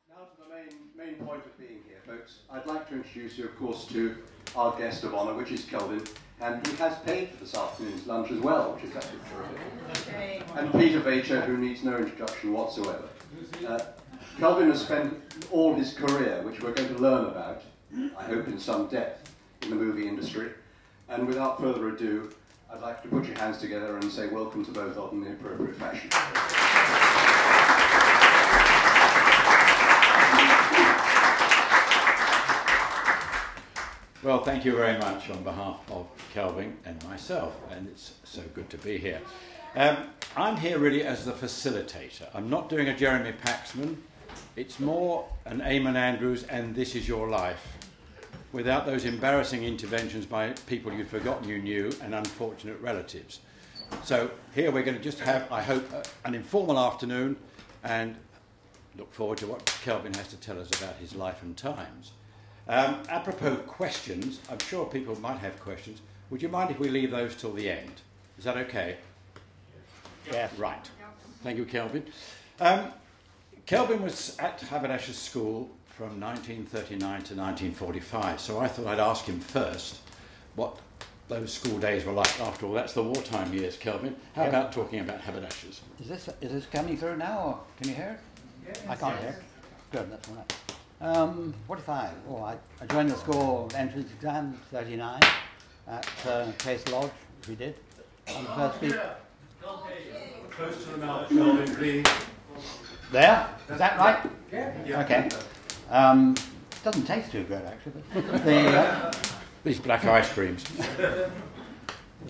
Now to the main point of being here, folks. I'd like to introduce you, of course, to our guest of honour, which is Kelvin, and he has paid for this afternoon's lunch as well, which is actually terrific. And Peter Vacher, who needs no introduction whatsoever. Kelvin has spent all his career, which we're going to learn about, I hope in some depth, in the movie industry. And without further ado, I'd like to put your hands together and say welcome to both of them in the appropriate fashion. Well, thank you very much on behalf of Kelvin and myself, and it's so good to be here. I'm here really as the facilitator. I'm not doing a Jeremy Paxman. It's more an Eamon Andrews and This Is Your Life, without those embarrassing interventions by people you'd forgotten you knew and unfortunate relatives. So here we're going to just have, I hope, an informal afternoon and look forward to what Kelvin has to tell us about his life and times. Apropos questions, I'm sure people might have questions. Would you mind if we leave those till the end? Is that okay? Yeah. Right. Thank you, Kelvin. Kelvin was at Haberdasher's School from 1939 to 1945, so I thought I'd ask him first what those school days were like. After all, that's the wartime years, Kelvin. How about talking about Haberdashers? Is this coming through now, or can you hear it? Yes, I can't hear it. Good, that's all right. 45. Oh, I joined the school entrance exam, 39, at Case Lodge, which we did. On the first week. Close to the mouth, Kelvin, please. There? Is that right? Yeah. Okay. Doesn't taste too good, actually. But These black ice creams. the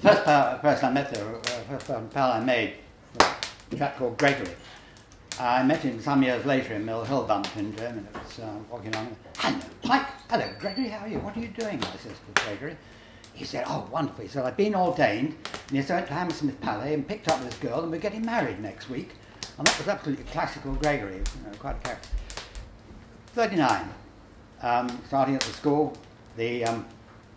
first person I met there, first pal I made, was a chap called Gregory. I met him some years later in Mill Hill Bump in Germany. I was walking along. Hello, Mike. Hello, Gregory. How are you? What are you doing? I said to Gregory. He said, oh, wonderful. He said, I've been ordained, and he went to Hammersmith Palais and picked up this girl, and we're getting married next week. And that was absolutely classical Gregory, you know, quite a character. 39. Starting at the school, the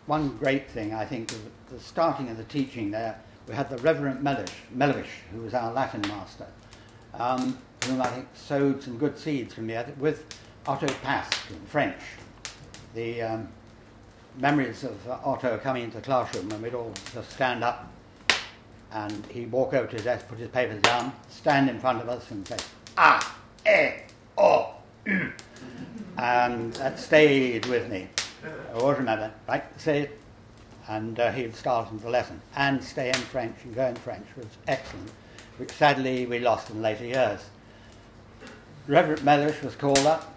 one great thing, I think, of the starting of the teaching there, we had the Reverend Mellish, who was our Latin master, whom I think sowed some good seeds for me with Otto Pasque in French. The memories of Otto coming into the classroom when we'd all just stand up and he'd walk over to his desk, put his papers down, stand in front of us and say, ah, eh, oh, and that stayed with me. I always remember, right, say it, and he'd start the lesson, and stay in French and go in French was excellent, which sadly we lost in later years. Reverend Mellish was called up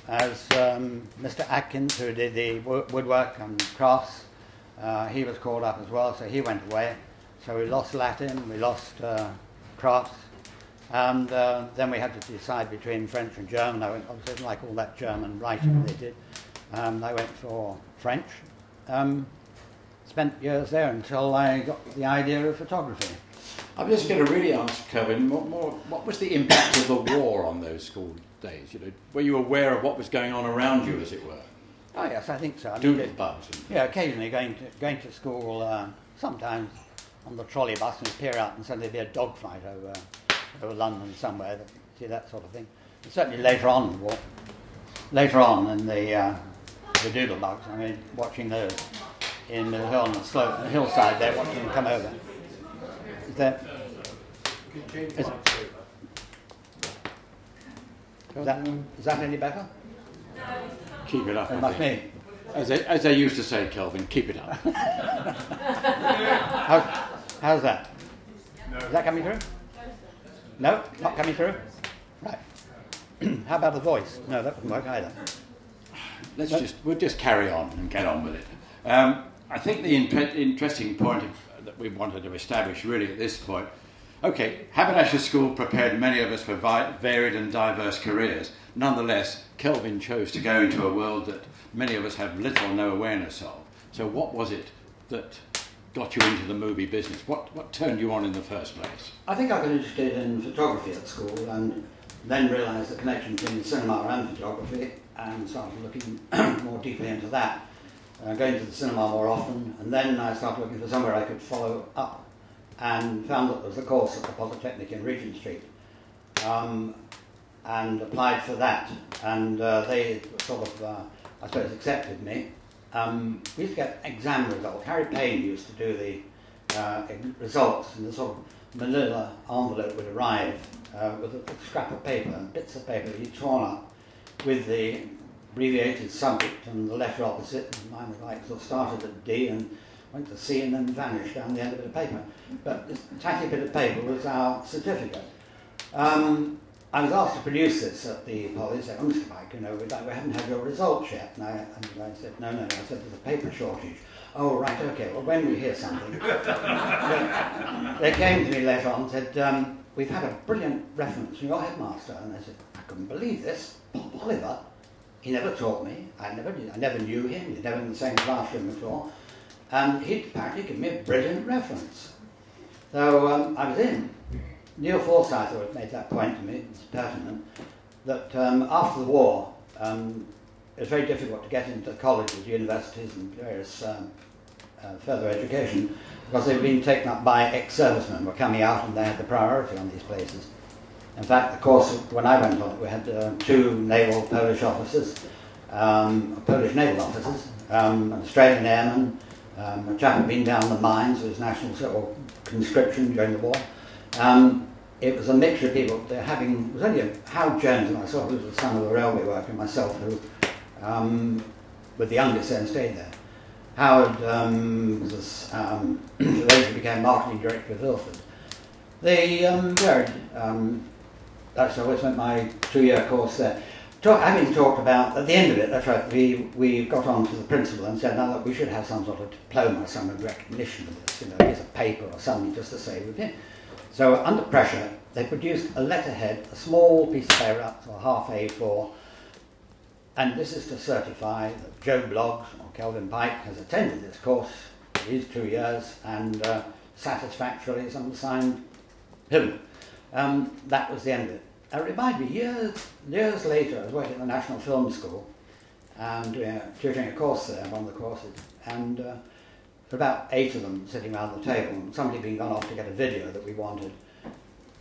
as Mr. Atkins, who did the woodwork and crafts. He was called up as well, so he went away. So we lost Latin, we lost crafts, and then we had to decide between French and German. I didn't like all that German writing they did. I went for French. Spent years there until I got the idea of photography. I'm just going to really ask Kelvin, what was the impact of the war on those school days? You know, were you aware of what was going on around you, as it were? Oh yes, I think so. Doodle-bugs. Yeah, occasionally going to school, sometimes on the trolley bus and peer out and suddenly there'd be a dogfight over London somewhere. See that sort of thing. And certainly later on in the war, later on in the doodle-bugs. I mean, watching those in Mill Hill on the hillside there, watching them come over. Is that any better? Keep it up. It must be. As they used to say, Kelvin, keep it up. How's that? No. Is that coming through? No? Not coming through? Right. How about the voice? No, that wouldn't work either. We'll just carry on and get on with it. I think the interesting point that we wanted to establish really at this point, okay, Haberdasher School prepared many of us for varied and diverse careers. Nonetheless, Kelvin chose to go into a world that many of us have little or no awareness of. So what was it that got you into the movie business? What turned you on in the first place? I think I got interested in photography at school and then realised the connection between cinema and photography and started looking more deeply into that. Going to the cinema more often, and then I started looking for somewhere I could follow up and found that there was a course at the Polytechnic in Regent Street and applied for that. And they sort of, I suppose, accepted me. We used to get exam results. Harry Payne used to do the results, and the sort of manila envelope would arrive with a scrap of paper and bits of paper he'd torn up with the abbreviated subject and the letter opposite. And mine was like sort of started at D and went to C and then vanished down the end of a bit of paper. But this tacky bit of paper was our certificate. I was asked to produce this at the Poly. They said, "Oh, Mr. Pike, you know, we haven't had your results yet." And I said, no. I said, "There's a paper shortage." "Oh, right, okay. Well, when we hear something." They came to me later on and said, "We've had a brilliant reference from your headmaster." And I said, "I couldn't believe this. Bob Oliver, he never taught me. I never knew him. He'd never been in the same classroom before. And he'd apparently given me a brilliant reference." So I was in. Neil Forsyth always made that point to me, it's pertinent, that after the war, it was very difficult to get into colleges, universities and various further education because they were being taken up by ex-servicemen, were coming out and they had the priority on these places. In fact, the course, when I went on it, we had 2 naval Polish officers, Polish naval officers, an Australian airman, a chap who'd been down the mines, was national or conscription during the war. It was a mixture of people. It was only Howard Jones and myself, who was the son of a railway worker, and myself, who, with the youngest then, stayed there. Howard later became marketing director of Ilford. They varied. That's I always went my 2-year course there. Having talked about, at the end of it, that's right, we got on to the principal and said, "Now look, we should have some sort of diploma, some recognition of this, you know, here's a paper or something just to say we've been." So under pressure, they produced a letterhead, a small piece of paper up to half A4, and this is to certify that Joe Bloggs or Kelvin Pike has attended this course for these 2 years and satisfactorily signed him. That was the end of it. It reminded me, years later, I was working at the National Film School and tutoring a course there, one of the courses, and there were about 8 of them sitting around the table, and somebody being gone off to get a video that we wanted.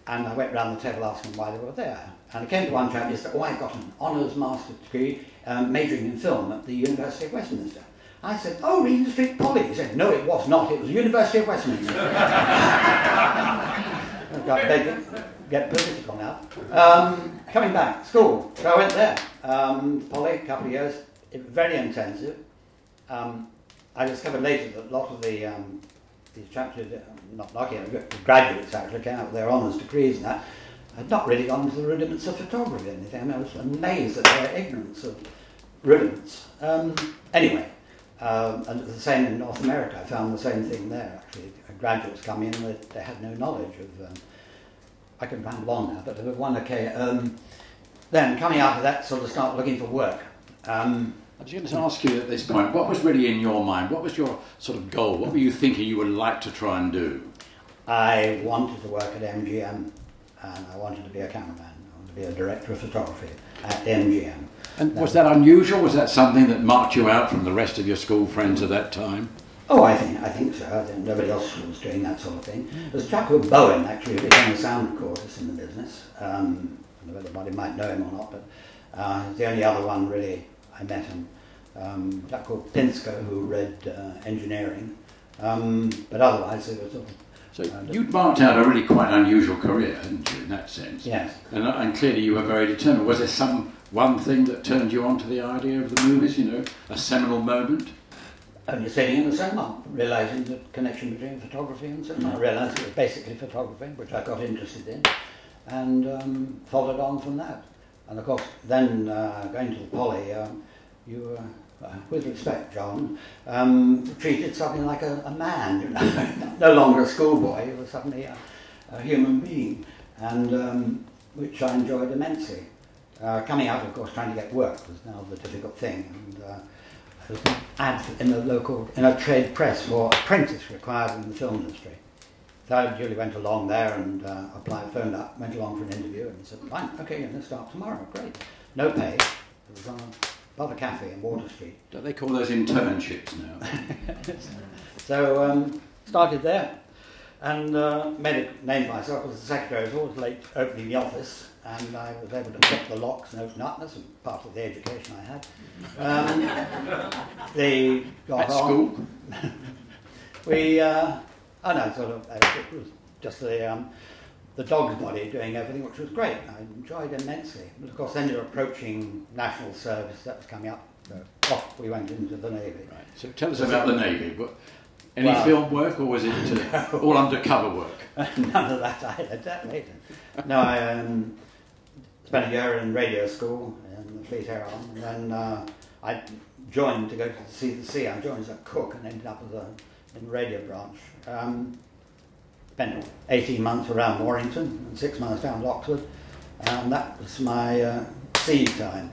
And I went round the table asking why they were there. And I came to one chap and he said, "Oh, I got an honours master's degree majoring in film at the University of Westminster." I said, "Oh, Regent Street Poly." He said, "No, it was not. It was the University of Westminster." I've got to get political now. Coming back, school. So I went there. Poly, a couple of years. Very intensive. I discovered later that a lot of these chaps, not lucky, graduates actually came out with their honours degrees and that, had not really gone into the rudiments of photography or anything. I mean, I was amazed at their ignorance of rudiments. Anyway, and the same in North America. I found the same thing there, actually. Graduates come in, they had no knowledge of... I can ramble on now, but one occasion... then, coming out of that, sort of start looking for work. I was going to ask you at this point, what was really in your mind? What was your sort of goal? What were you thinking you would like to try and do? I wanted to work at MGM, and I wanted to be a cameraman. I wanted to be a director of photography at MGM. And was that unusual? Was that something that marked you out from the rest of your school friends at that time? Oh, I think so. I think nobody else was doing that sort of thing. There's a chap called Bowen, actually, who became a sound recordist in the business. I don't know whether anybody might know him or not, but he's the only other one, really, I met him. A chap called Pinsko, who read engineering. But otherwise, it was sort of... So you'd marked out a really quite unusual career, hadn't you, in that sense? Yes. And clearly you were very determined. Was there one thing that turned you on to the idea of the movies, you know, a seminal moment? Only sitting in the cinema, realising the connection between photography and cinema. I realised it was basically photography, which I got interested in, and followed on from that. And of course, then going to the Poly, you were, with respect, John, treated something like a man, you know, no longer a schoolboy. You were suddenly a human being, and which I enjoyed immensely. Coming out, of course, trying to get work was now the difficult thing. And, there was an ad in a trade press for apprentice required in the film industry. So I duly went along there and phoned up, went along for an interview and said, "Fine, okay, you're going to start tomorrow, great." No pay. It was on above a cafe in Water Street. Don't they call those internships now? So started there and made a name for myself because the secretary was always late opening the office. and I was able to pick the locks and open up. That's part of the education I had. They got At on. school? Oh no, sort of, it was just the dog's body doing everything, which was great. I enjoyed immensely. But of course, then you're approaching national service, that was coming up. So off we went into the Navy. Right. So tell us about the Navy. Any film work, or was it all undercover work? None of that. I had that later. No, I spent a year in radio school in the Fleet Air Arm, and then I joined to go to see the sea. I joined as a cook and ended up in the radio branch. Spent 18 months around Warrington and 6 months down to Oxford, and that was my sea time.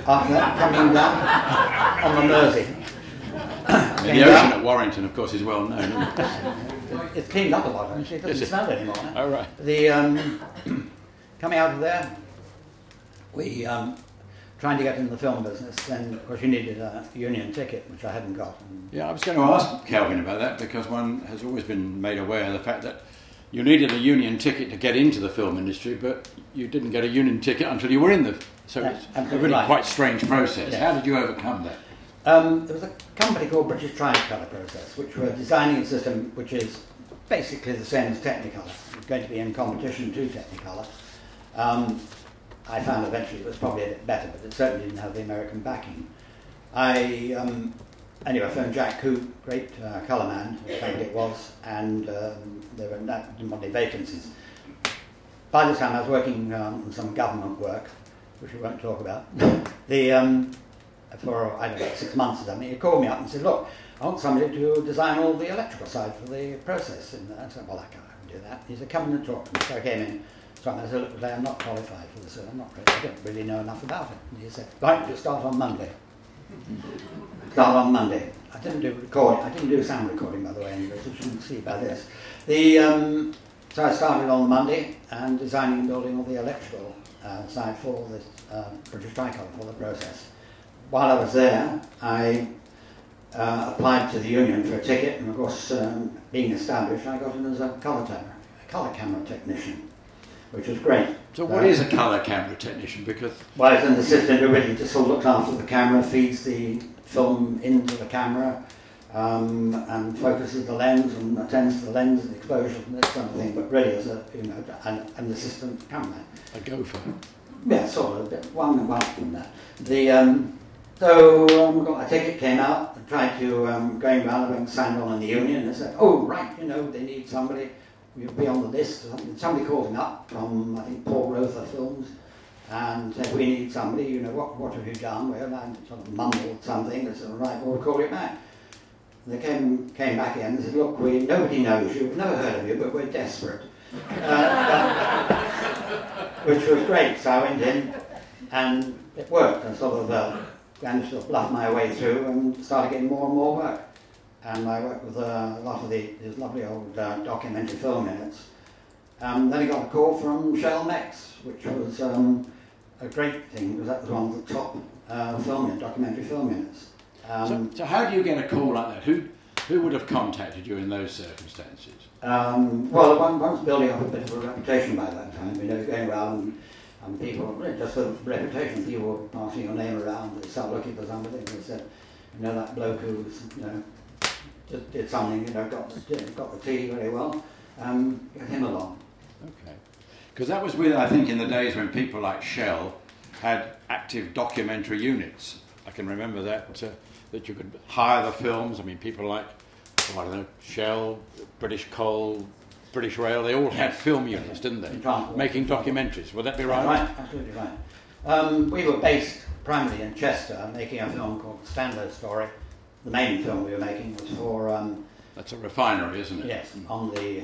After that, coming down on the Mersey. The ocean at Warrington, of course, is well known. Isn't it? It's cleaned up a lot, actually. It doesn't smell anymore. Oh, right. Coming out of there, we trying to get into the film business. Then, of course, you needed a union ticket, which I hadn't got. Yeah, I was going to ask Kelvin about that, because one has always been made aware of the fact that you needed a union ticket to get into the film industry, but you didn't get a union ticket until you were in the... So it's a really quite strange process. Yeah. How did you overcome that? There was a company called British Tricolor Process, which were designing a system which is basically the same as Technicolor. It's going to be in competition to Technicolor. I found eventually it was probably a bit better, but it certainly didn't have the American backing. I phoned Jack Coop, great colour man, I think it was, and there were not many vacancies. By this time I was working on some government work, which we won't talk about. For, I don't know, 6 months or something, he called me up and said, look, I want somebody to design all the electrical side for the process. And I said, well, I can't do that. He said, come in and talk to me. So I came in, so I said, look, I'm not qualified for this, I don't really know enough about it. And he said, right, you start on Monday. Start on Monday. I didn't do recording, I didn't do sound recording, by the way, anyway, so you shouldn't see about this. So I started on Monday and designing and building all the electrical side for this British Tricolor for the process. While I was there, I applied to the union for a ticket, and of course, being established, I got in as a colour camera technician, which was great. So what is a colour camera technician? Because well, it's an assistant who really just sort of looks after the camera, feeds the film into the camera, and focuses the lens and attends to the lens and exposure and this kind of thing. But really, as an assistant cameraman. a gopher. Yeah, sort of. One from that. So got a ticket, came out, I tried to, going around, I went and signed on in the union, and they said, oh, right, they need somebody, you'll be on the list. Somebody called me up from, I think, Paul Rother Films, and said, we need somebody, what have you done? Well, I sort of mumbled something, they said, right, we'll call you back. And they came back in and said, look, nobody knows you, we've never heard of you, but we're desperate. Which was great, so I went in, and it worked. I sort of managed to bluff my way through and started getting more and more work. And I worked with a lot of these lovely old documentary film units. Then I got a call from Shell Mex, which was a great thing, because that was one of the top documentary film units. So how do you get a call like that? Who would have contacted you in those circumstances? Well, one was building up a bit of a reputation by that time. Going around and people, just for reputation, people were passing your name around. They started looking for somebody. They said, that bloke who just did something, got the tea very well. Get him along. Okay, because that was I think, in the days when people like Shell had active documentary units. I can remember that you could hire the films. I mean, people like, I don't know, Shell, British Coal, British Rail, they all had film units, didn't they? Making documentaries. Would that be right? Right, absolutely right. We were based primarily in Chester, making a film called Stanley Story. The main film we were making was for... That's a refinery, isn't it? Yes, on the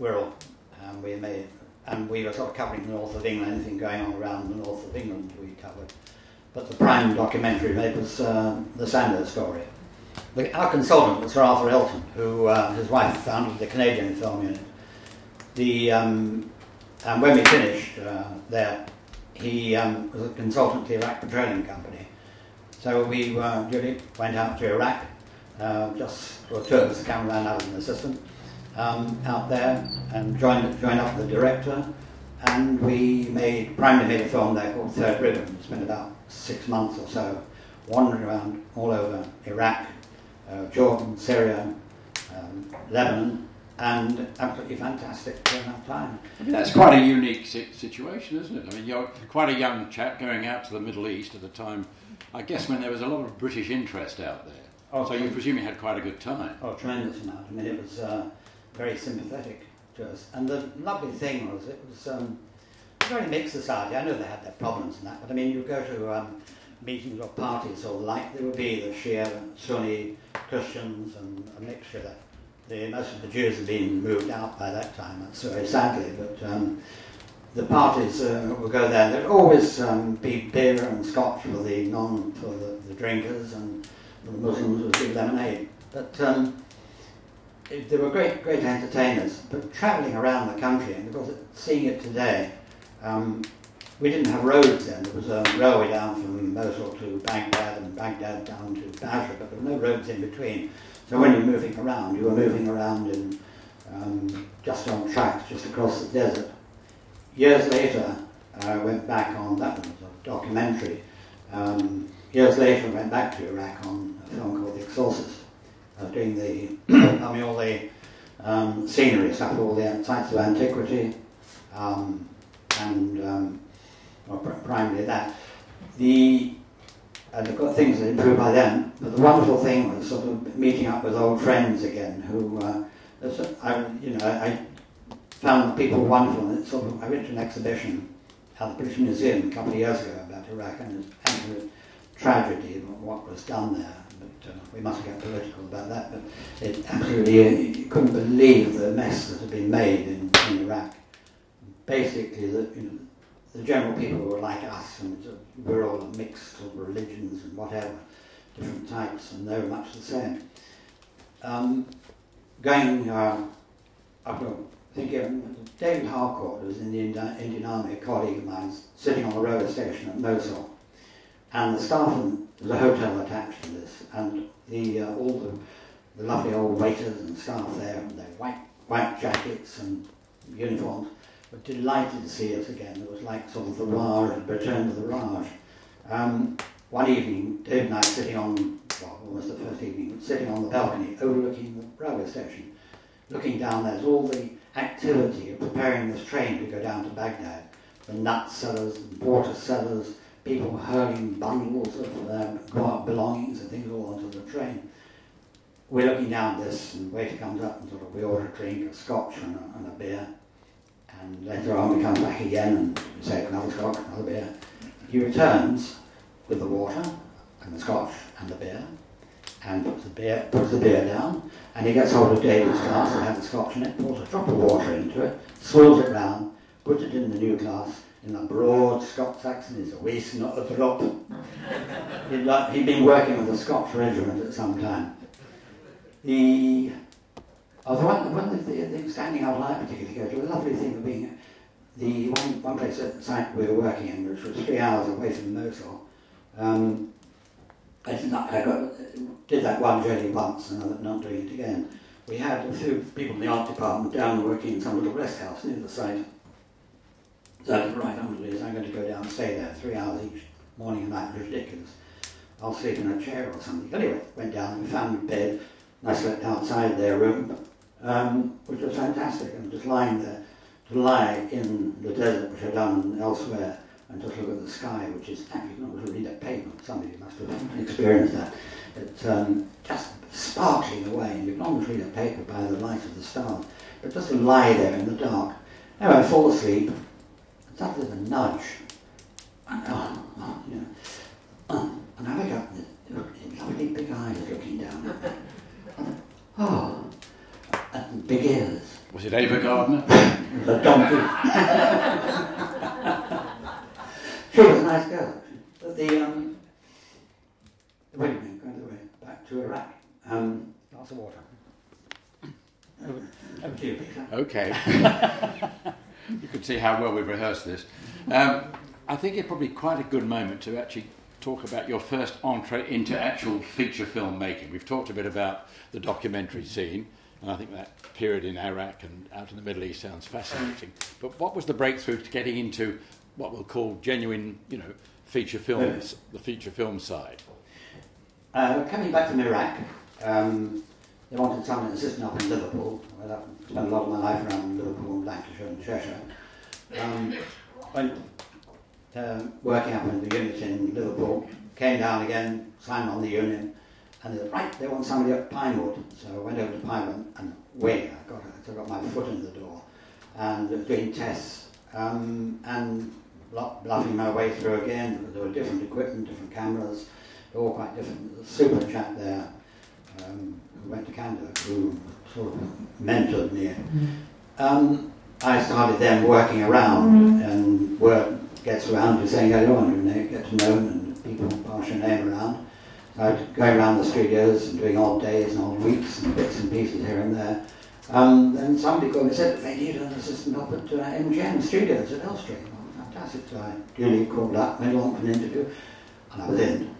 Wirral. And we were sort of covering the north of England, anything going on around the north of England we covered. But the prime documentary made was the Sanders Story. Our consultant was Sir Arthur Elton, who his wife founded the Canadian Film Unit. And when we finished there, he was a consultant to the Iraq Petroleum Company. So we really went out to Iraq, just for two of us, the cameraman, I was an assistant, out there, and joined up with the director, and we primarily made a film there called Third Ribbon. We spent about 6 months or so wandering around all over Iraq, Jordan, Syria, Lebanon, and absolutely fantastic time. I mean, that's quite a unique situation, isn't it? I mean, you're quite a young chap going out to the Middle East at a time, I guess, when there was a lot of British interest out there. Oh, so you presumably had quite a good time. Oh, tremendous amount. I mean, it was very sympathetic to us. And the lovely thing was, it was a very mixed society. I know they had their problems and that, but I mean, you go to meetings or parties or like, there would be the Shia and Sunni Christians and a mixture that most of the Jews had been moved out by that time, that's very sadly, but the parties would go there. There'd always be beer and scotch for the drinkers, and the Muslims would be lemonade. But they were great entertainers. But travelling around the country, and because seeing it today, we didn't have roads then. There was a railway down from Mosul to Baghdad and Baghdad down to Vacher, but there were no roads in between. So when you're moving around, you were moving around in just on tracks, just across the desert. Years later, I went back on, that was a documentary. Years later, I went back to Iraq on a film called The Exorcist. I was doing all the scenery stuff, all the sites of antiquity, primarily that. And of course, things had improved by then, but the wonderful thing was sort of meeting up with old friends again who, I found the people wonderful, and I went to an exhibition at the British Museum a couple of years ago about Iraq, and it's absolute tragedy of what was done there, but we mustn't get political about that, but it absolutely, you couldn't believe the mess that had been made in Iraq. Basically, the general people were like us, and we're all a mix of religions and whatever, different types, and they were much the same. David Harcourt was in the Indian Army, a colleague of mine, sitting on the railway station at Mosul, and the staff, there's a hotel attached to this, and all the lovely old waiters and staff there, and their white jackets and uniforms, were delighted to see us again. It was like sort of the Raj, return to the Raj. One evening, Dave and I were sitting on, almost the first evening, sitting on the balcony overlooking the railway station, looking down, there's all the activity of preparing this train to go down to Baghdad. The nut sellers, water sellers, people hurling bundles of belongings and things all onto the train. We're looking down this, and the waiter comes up and we order a drink, a scotch and a beer. And later on we come back again and we say another scotch, another beer. He returns with the water and the scotch and the beer, and puts the beer down, and he gets hold of David's glass that had the scotch in it, pours a drop of water into it, swirls it round, puts it in the new glass, in a broad Scots accent, he's a waste, not a drop. He'd been working with the Scotch regiment at some time. One of the things standing out like particularly goes, the lovely thing of being the one place at the site we were working in, which was 3 hours away from Mosul. I did that one journey once, and I'm not doing it again. We had a few people in the art department down working in some little rest house near the site. So I said, right, I'm going to go down and stay there 3 hours each morning and night. It was ridiculous. I'll sleep in a chair or something. Anyway, went down and we found a bed, and I slept outside their room, which was fantastic, and just lying there, to lie in the desert, which I'd done elsewhere, and just look at the sky, which is actually not to read a paper. Somebody must have experienced that. It's just sparkling away, and you can almost read a paper by the light of the stars. But just to lie there in the dark. Anyway, I fall asleep, and suddenly there's a nudge. And I wake up, and lovely big eyes looking down at me. And big ears. Was it Ava Gardner? The donkey. She was a nice girl. But wait a minute, going away back to Iraq. Lots of water. Over to you, Peter. Okay. You can see how well we've rehearsed this. I think it's probably quite a good moment to actually talk about your first entree into actual feature film making. We've talked a bit about the documentary scene. And I think that period in Iraq and out in the Middle East sounds fascinating. But what was the breakthrough to getting into what we'll call genuine, feature films, the feature film side? Coming back from Iraq, they wanted someone assistant up in Liverpool. Well, I spent a lot of my life around Liverpool, Lancashire and Cheshire. Went working up in the unit in Liverpool, came down again, signed on the union, and they said, right, they want somebody at Pinewood. So I went over to Pinewood, and I got my foot in the door, and doing tests, and bluffing my way through again. There were different equipment, different cameras, all quite different. There was a super chap there who went to Canada, who sort of mentored me. I started then working around, and word gets around, you're saying hello, and you get to know them, and people pass your name around. So I was going around the studios and doing odd days and odd weeks and bits and pieces here and there. And somebody called me and said, they need an assistant up at MGM Studios at Elstree. Oh, fantastic. So I duly called up, went on for an interview, and I was in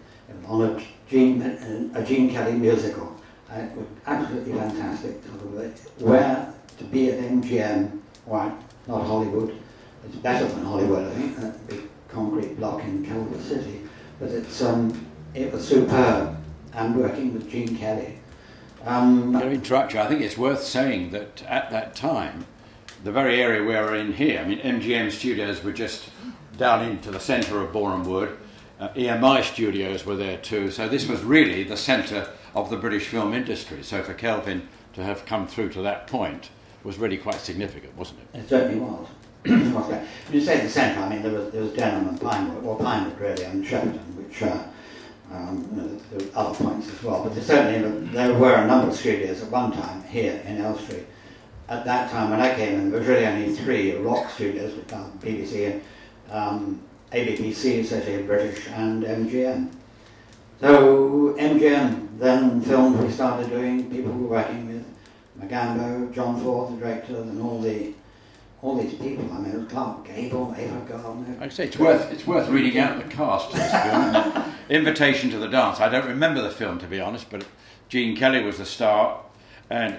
on a Gene Kelly musical. It was absolutely fantastic. Where to be at MGM, right, not Hollywood. It's better than Hollywood, I think, that big concrete block in Culver City. But it was superb, and working with Gene Kelly. I'm going to interrupt you. I think it's worth saying that at that time, the very area we're in here, MGM Studios were just down into the centre of Boreham Wood. EMI Studios were there too. So this was really the centre of the British film industry. So for Kelvin to have come through to that point was really quite significant, wasn't it? It certainly was. When you say the centre, there was Denham and Pinewood, or Pinewood really, and Shepperton, which there were other points as well. But there were a number of studios at one time here in Elstree. At that time, when I came in, there was really only 3 rock studios, which are BBC, ABPC, Associated British, and MGM. So MGM then filmed, we started doing, people were working with Magambo, John Ford, the director, and all these people. It was Clark Gable, Ava Gardner. I'd say it's worth reading out the cast of this film. Invitation to the Dance. I don't remember the film, to be honest, but Gene Kelly was the star, and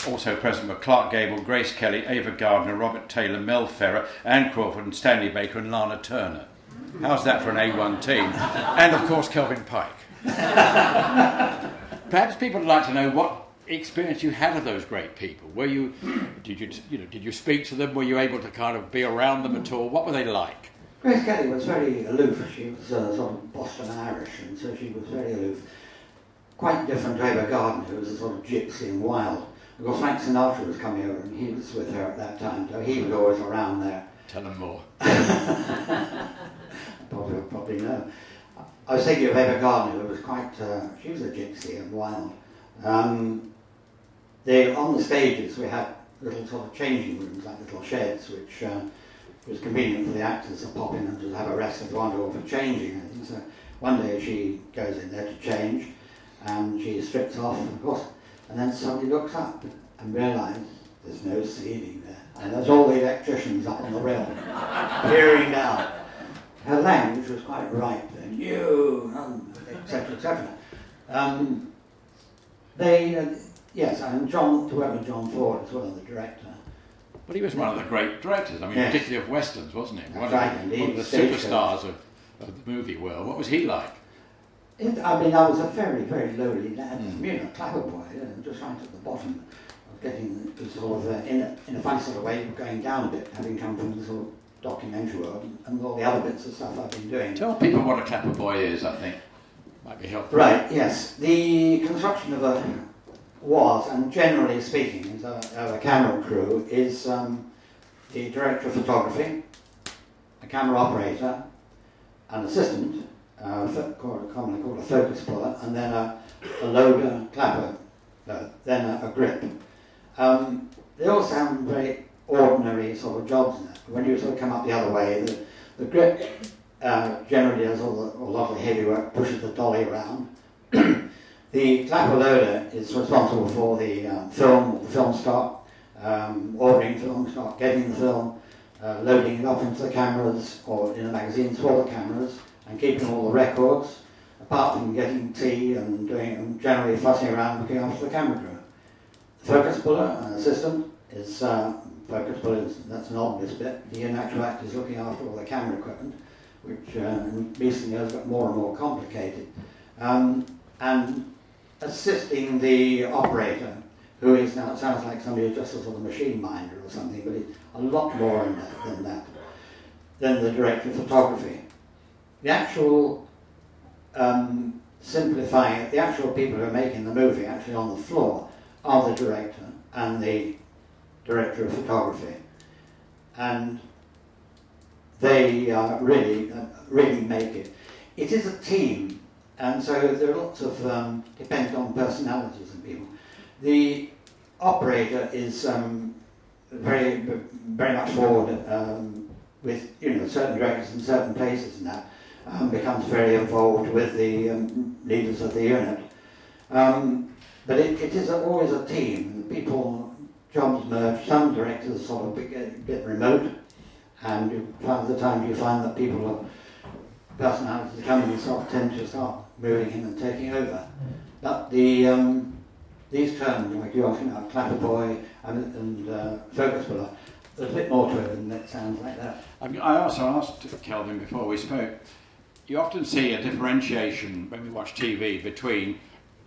also present were Clark Gable, Grace Kelly, Ava Gardner, Robert Taylor, Mel Ferrer, Anne Crawford, and Stanley Baker, and Lana Turner. How's that for an A1 team? And of course Kelvin Pike. Perhaps people would like to know what experience you had of those great people. Did you speak to them? Were you able to kind of be around them at all? What were they like? Grace Kelly was very aloof. She was sort of Boston Irish, and so she was very aloof. Quite different to Ava Gardner, who was a sort of gypsy and wild. Of course, Frank Sinatra was coming over, and he was with her at that time, so he was always around there. Tell them more. Probably no. I was thinking of Ava Gardner, who was quite, she was a gypsy and wild. On the stages we had little sort of changing rooms, like little sheds, which was convenient for the actors to pop in and just have a rest if they wanted, or for changing. And so one day she goes in there to change, and she strips off, of course, and then somebody looks up and realises there's no ceiling there. And there's all the electricians up on the rail, peering down. Her language was quite right, etc., etc. Yes, and to work with John Ford as well, the director. But he was one of the great directors, yes. Particularly of westerns, wasn't he? One of the superstars of the movie world. What was he like? I was a very, very lowly lad, clapper boy, just right at the bottom, of getting sort of, in a funny sort of way, going down a bit, having come from the sort of documentary world, and all the other bits of stuff I've been doing. Tell people what a clapper boy is, I think. Might be helpful. Right, yes. The construction of and generally speaking, of a camera crew is the director of photography, a camera operator, an assistant, commonly called a focus puller, and then a loader, clapper, then a grip. They all sound very ordinary sort of jobs now. When you sort of come up the other way, the grip generally does a lot of the heavy work, pushes the dolly around. The clapper loader is responsible for the film stock, ordering film stock, getting the film, loading it up into the cameras or in the magazines for the cameras, and keeping all the records, apart from getting tea and generally fussing around looking after the camera crew. focus puller, an assistant, is focus puller, that's an obvious bit. He in actual fact is looking after all the camera equipment, which in recent years got more and more complicated. And assisting the operator, who is now, it sounds like somebody who's just a sort of machine minder or something, but it's a lot more than the director of photography. The actual simplifying it, the actual people who are making the movie actually on the floor are the director and the director of photography. And they really make it. It is a team, and so there are lots of, depending on personalities and people. The operator is very much forward with certain directors in certain places and that. Becomes very involved with the leaders of the unit. But it is always a team. People, jobs merge. Some directors sort of get a bit remote, and you find the time you find that people of personalities come and sort of tend to start moving in and taking over. But these terms, like you're asking about clapper boy and focus puller, there's a bit more to it than it sounds like that. I also asked Kelvin before we spoke, you often see a differentiation when we watch TV between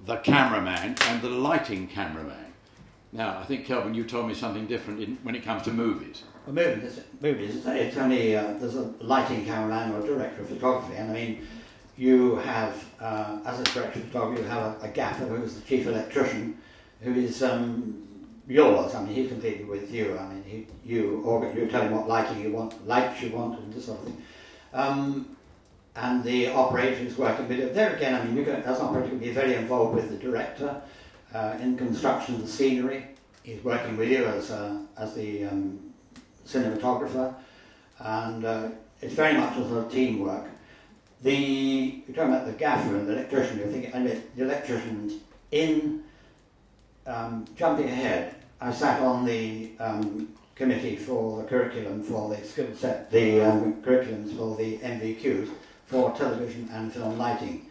the cameraman and the lighting cameraman. Now, I think, Kelvin, you told me something different when it comes to movies. Well, movies, it's only, there's a lighting cameraman or a director of photography, and I mean, you have, as a director of photography, you have a gaffer who's the chief electrician, who is yours. I mean, he's completely with you. I mean, you tell him what lighting you want, lights you want, and this sort of thing. And the operator is working with it. There again, I mean, as an operator, you can be very involved with the director in construction of the scenery. He's working with you as the cinematographer, and it's very much a sort of teamwork. You're talking about the gaffer and the electrician. You're thinking, and the electricians in jumping ahead. I sat on the committee for the curriculum for the skill set, the curriculums for the MVQs for television and film lighting.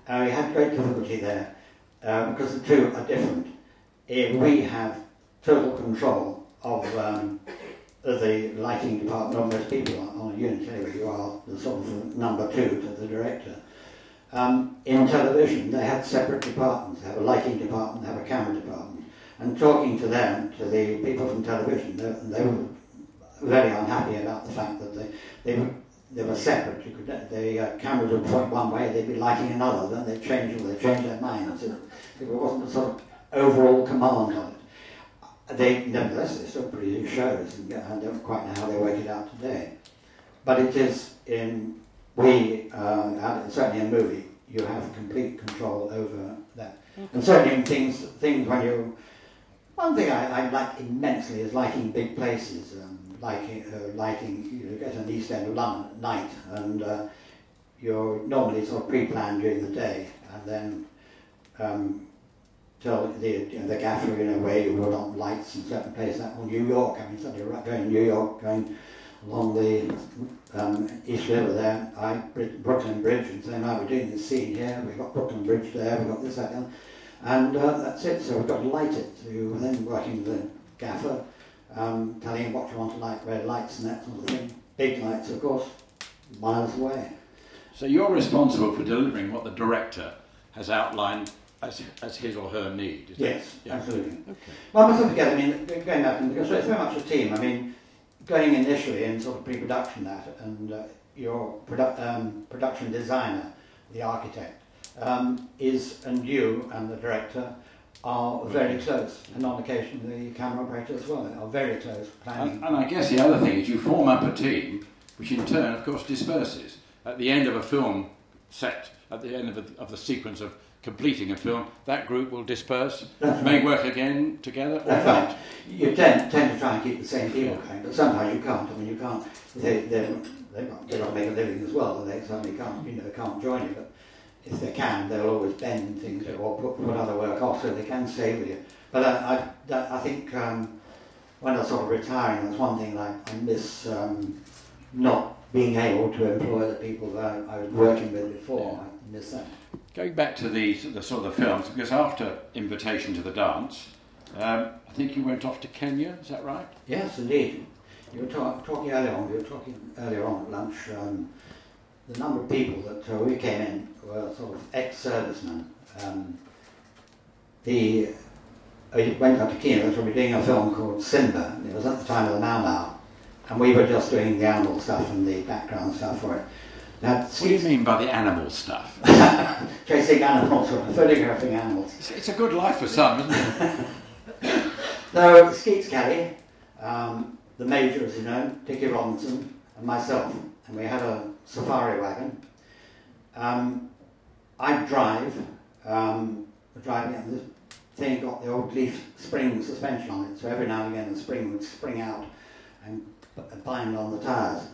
We had great difficulty there because the two are different. We have total control of the lighting department of most people on a unit anyway. You are the sort of number two to the director. In television, they have separate departments. They have a lighting department, they have a camera department. And talking to them, to the people from television, they were very unhappy about the fact that they were separate. The cameras would point one way, they'd be lighting another, then they'd change their minds. There wasn't a sort of overall command on it. Nevertheless, they still produce shows, and I don't quite know how they work it out today. But it is certainly in a movie, you have complete control over that. Okay. And certainly in things when you... One thing I like immensely is lighting big places, lighting, you go to an East End of London at night, and you're normally sort of pre-planned during the day, and then tell the gaffer, where you will on lights in certain places, like New York. I mean, suddenly going to New York, going along the East River there, Brooklyn Bridge, and saying, we're doing this scene here, we've got Brooklyn Bridge there, we've got this, that, and that's it. So we've got to light it. So you're then working with the gaffer, telling him what you want to light, red lights and that sort of thing. Big lights, of course, miles away. So you're responsible for delivering what the director has outlined as his or her need. Yes, absolutely. Okay. Well, I must not forget, I mean, going back, because it's very much a team. I mean, going initially in sort of pre-production and your production designer, the architect, and you and the director are very close, and on occasion the camera operator as well are very close planning. And I guess the other thing is you form up a team, which in turn, of course, disperses. At the end of a film set, at the end of the sequence of completing a film, that group will disperse, may work again together, or not. You tend to try and keep the same people going, but sometimes you can't. I mean, you can't. They've got to make a living as well, and they certainly can't. Can't join you. But if they can, they'll always bend things or put other work off so they can stay with you. But I think when I was sort of retiring, that's one thing I miss not being able to employ the people that I was working with before. I miss that. Going back to the sort of the films, because after Invitation to the Dance, I think you went off to Kenya, is that right? Yes, indeed. You were talking earlier on. We were talking earlier on at lunch. The number of people that we came in were sort of ex-servicemen. He went out to Kenya. So we were doing a film called Simba. It was at the time of the Mau Mau, and we were just doing the animal stuff and the background stuff for it. Now, what do you mean by the animal stuff? Chasing animals or photographing animals. It's a good life for some, isn't it? So Skeets Kelly, the Major, as you know, Dickie Robinson, and myself, and we had a safari wagon. I'd drive, driving, and this thing got the old leaf spring suspension on it, so every now and again the spring would spring out and bind on the tyres.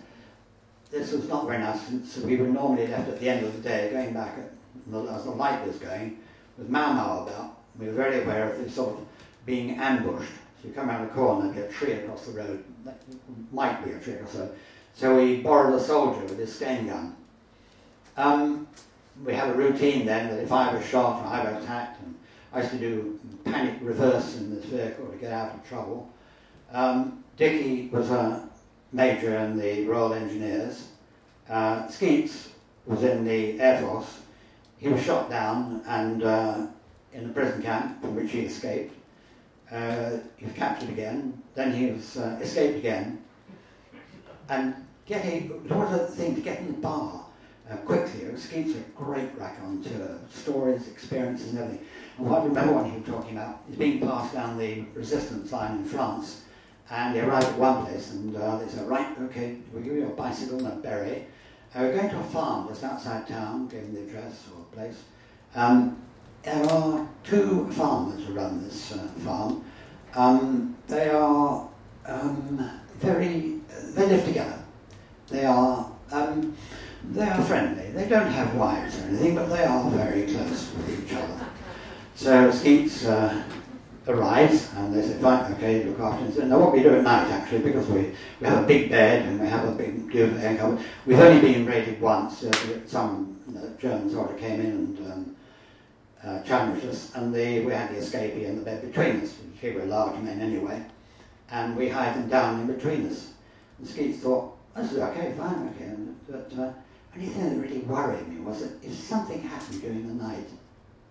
This was not very nice, so we were normally left at the end of the day, going back as the light was going, with Mau Mau about. We were very aware of this sort of being ambushed. So you come around the corner and there'd be a tree across the road. That might be a tree across the road. So we borrowed a soldier with his Stain gun. We had a routine then that if I was shot or I was attacked, and I used to do panic reverse in this vehicle to get out of trouble. Dickie was a major in the Royal Engineers. Skeets was in the Air Force. He was shot down and in a prison camp from which he escaped. He was captured again, then he was escaped again. And it was always a thing to get in the bar quickly. Skeets a great raconteur, stories, experiences and everything. And what I remember when he was talking about is being passed down the resistance line in France, and he arrived at one place and they said, right, okay, we'll give you a bicycle and a beret. We're going to a farm just outside town, gave him the address or place. There are two farmers who run this farm. They are they live together. They are friendly. They don't have wives or anything, but they are very close with each other. So Skeets arrives and they say, fine, okay, look after him. Now what we do at night actually, because we have a big bed and we have a big duvet and cover. We've only been raided once. Some German soldier came in and challenged us, and we had the escapee in the bed between us. We were large men anyway, and we hide them down in between us. And Skeets thought, this is okay, fine, okay. But only thing that really worried me was that if something happened during the night,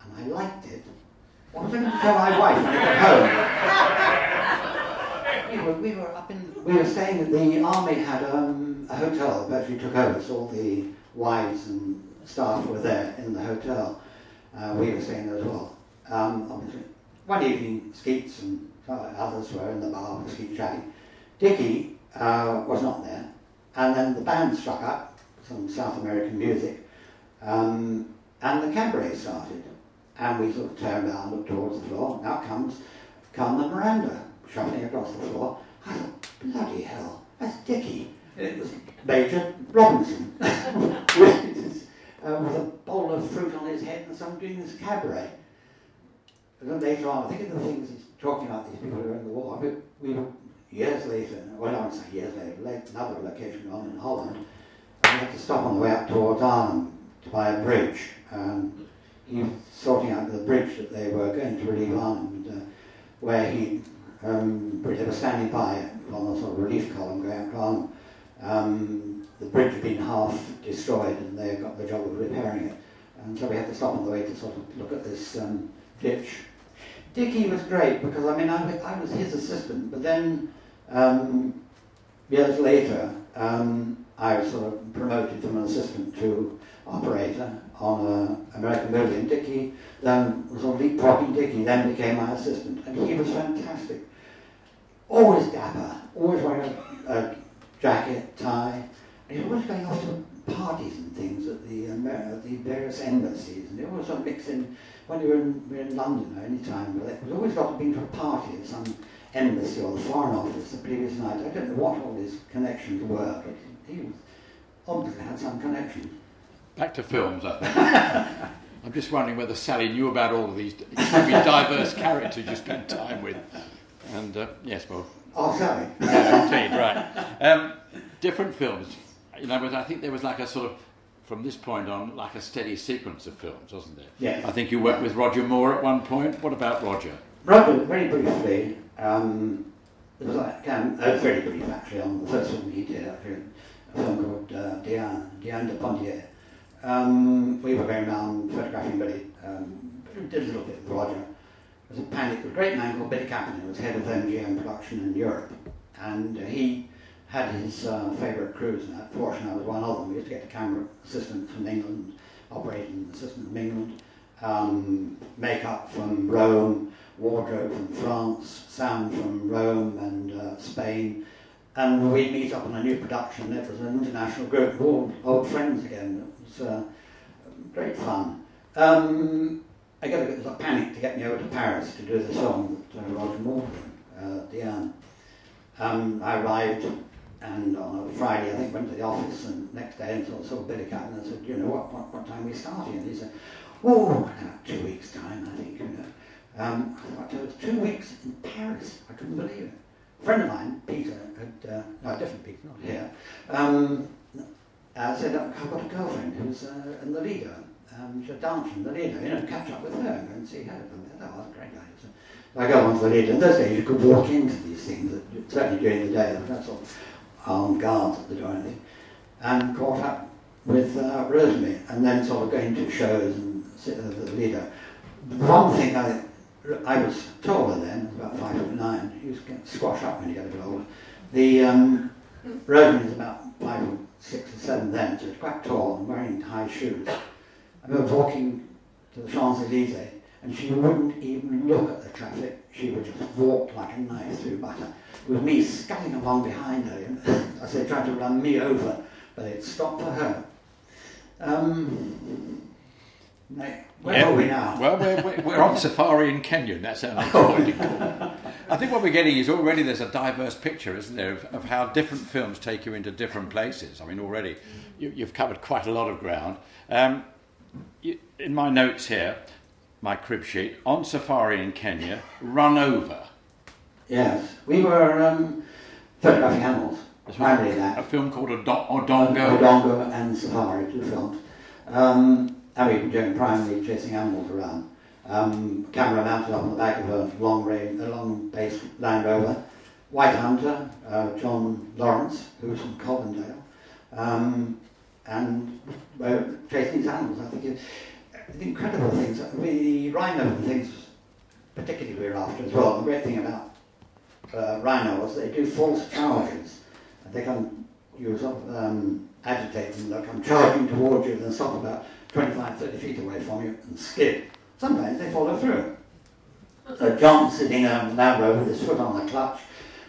and I liked it, what was I going to tell my wife when I got home? we were staying at the army had a hotel that actually took over, so all the wives and staff were there in the hotel. We were staying there as well. Obviously, one evening, Skeets and others were in the bar with Skeets chatting. Dickie was not there, and then the band struck up, some South American music, and the cabaret started. And we sort of turned around, looked towards the floor, and out comes Carmen Miranda, shuffling across the floor. I thought, bloody hell, that's Dickie. It was Major Robinson with a bowl of fruit on his head and someone doing this cabaret. And then later on, I think of the things he's talking about, these people who are in the war. We were years later, well I won't say years later, another location on in Holland, and we had to stop on the way up towards Arnhem to buy a bridge. He was sorting out the bridge that they were going to relieve Arnhem, where they were standing by on a sort of relief column going up Arnhem. The bridge had been half destroyed and they got the job of repairing it. And so we had to stop on the way to sort of look at this ditch. Dickie was great because, I mean, I was his assistant, but then years later I was sort of promoted from an assistant to operator on an American movie, and Dickie then was on leapfrogging. Dickie then became my assistant, and he was fantastic. Always dapper, always wearing a jacket, tie, and he was always going off to parties and things at the various embassies, and it always sort of mixed in. When we were in London or any time, it was always got to be to a party at some embassy or the Foreign Office the previous night. I don't know what all his connections were, but he was, obviously had some connections. Back to films, I think. I'm just wondering whether Sally knew about all of these extremely diverse characters you spent time with. And yes, well. Oh, Sally. Indeed, right. Different films. You know, but I think there was like a sort of, from this point on, like a steady sequence of films, wasn't there? Yeah. I think you worked with Roger Moore at one point. What about Roger? Roger, very briefly, it was like, very brief actually, on the first film he did, actually, a film called Diane de Pontier. We were going around photographing Billy, did a little bit with Roger. There was a panic, a great man called Billy Kaplan, who was head of MGM production in Europe, and he had his favourite crews, and fortunately I was one of them. We used to get a camera assistant from England, operating assistant from England, makeup from Rome, wardrobe from France, sound from Rome and Spain, and we'd meet up on a new production. It was an international group, all old friends again. It was great fun. There was a panic to get me over to Paris to do the song with Roger Moore, Diane. I arrived, and on a Friday, I think, went to the office, and the next day, and saw Billy Kaplan, and I said, you know, what time are we starting? And he said, oh, 2 weeks' time, I think, you know. I thought, it was 2 weeks in Paris. I couldn't believe it. A friend of mine, Peter, no, a different Peter, not here, said, I've got a girlfriend who's in the Lido. She'll dance in the Lido, you know, catch up with her and go and see her. That was a great idea. So I go on to the Lido. In those days, you could walk into these things, certainly during the day, there was no sort of armed guards at the door, and caught up with Rosemary, and then sort of going to shows and sit at the Lido. One thing I was taller then, about 5'9". You used to get squash up when you get a bit older. The Rosemary was about 5 or 6 or 7 then, so it's quite tall and wearing high shoes. I remember walking to the Champs-Élysées, and she wouldn't even look at the traffic. She would just walk like a knife through butter. With me sculling along behind her, and I said, trying to run me over, but it stopped for her. Where are we now? Well, we're on safari in Kenya, and that's only cool. I think what we're getting is already there's a diverse picture, isn't there, of how different films take you into different places. I mean, already you've covered quite a lot of ground. In my notes here, my crib sheet, on safari in Kenya, run over. Yes, we were photographing animals. Primarily that. A film called Odongo. Odongo and Safari, 2 films. And we were doing primarily chasing animals around. Camera mounted up on the back of a long base Land Rover. White Hunter, John Lawrence, who was from Covendale. And chasing these animals. I think the incredible things, the rhino things particularly we were after as well. The great thing about rhino was they do false charges. They come, you sort of agitate them, they'll come charging towards you, then stop about 25, 30 feet away from you and skid. Sometimes they follow through. So John sitting on the Land Rover with his foot on the clutch,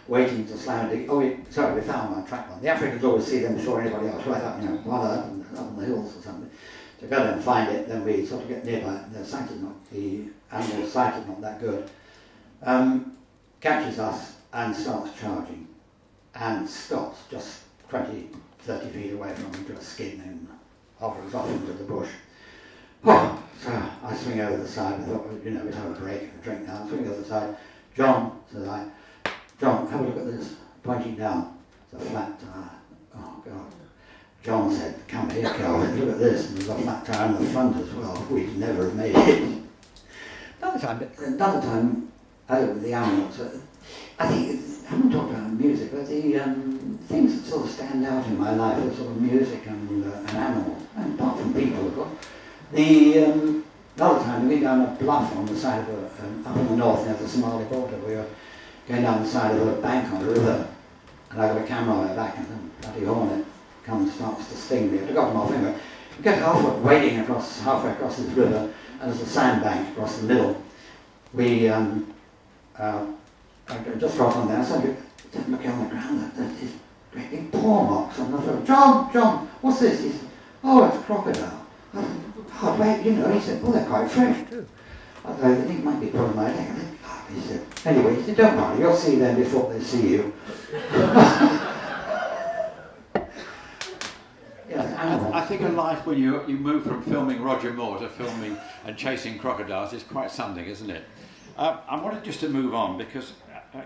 waiting to slam it. We found my track one. The Africans always see them before anybody else, right up, one up on the hills or something. So go there and find it, then we sort of get nearby. The animal's sight is not that good. Catches us and starts charging, and stops just 20, 30 feet away from him to a skid and hovers off into the bush. Oh, so I swing over the side. I thought, we'd have a break and a drink now. I swing over the side. John, said I, John, have a look at this. Pointing down. It's a flat tire. Oh, God. John said, come here, Kelvin, look at this. And there's a flat tire in the front as well. We'd never have made it. Another time, with the animals, I think, I haven't talked about music, but the things that sort of stand out in my life are sort of music and animals, and apart from people, of course. Another time, we went down a bluff on the side of up in the north near the Somali border. We were going down the side of a bank on a river, and I got a camera on my back, and then bloody hornet comes, starts to sting me. I've forgotten my finger. We get wading halfway across this river, and there's a sandbank across the middle. We I just got on there. I said, look on the ground. There's these great big paw marks on the floor. John, what's this? He said, oh, it's a crocodile. I said, oh, wait, he said, well, they're quite fresh too. I said, I think it might be problematic. He said, anyway, he said, don't worry, you'll see them before they see you. I think a life when you move from filming Roger Moore to filming and chasing crocodiles is quite something, isn't it? I wanted just to move on because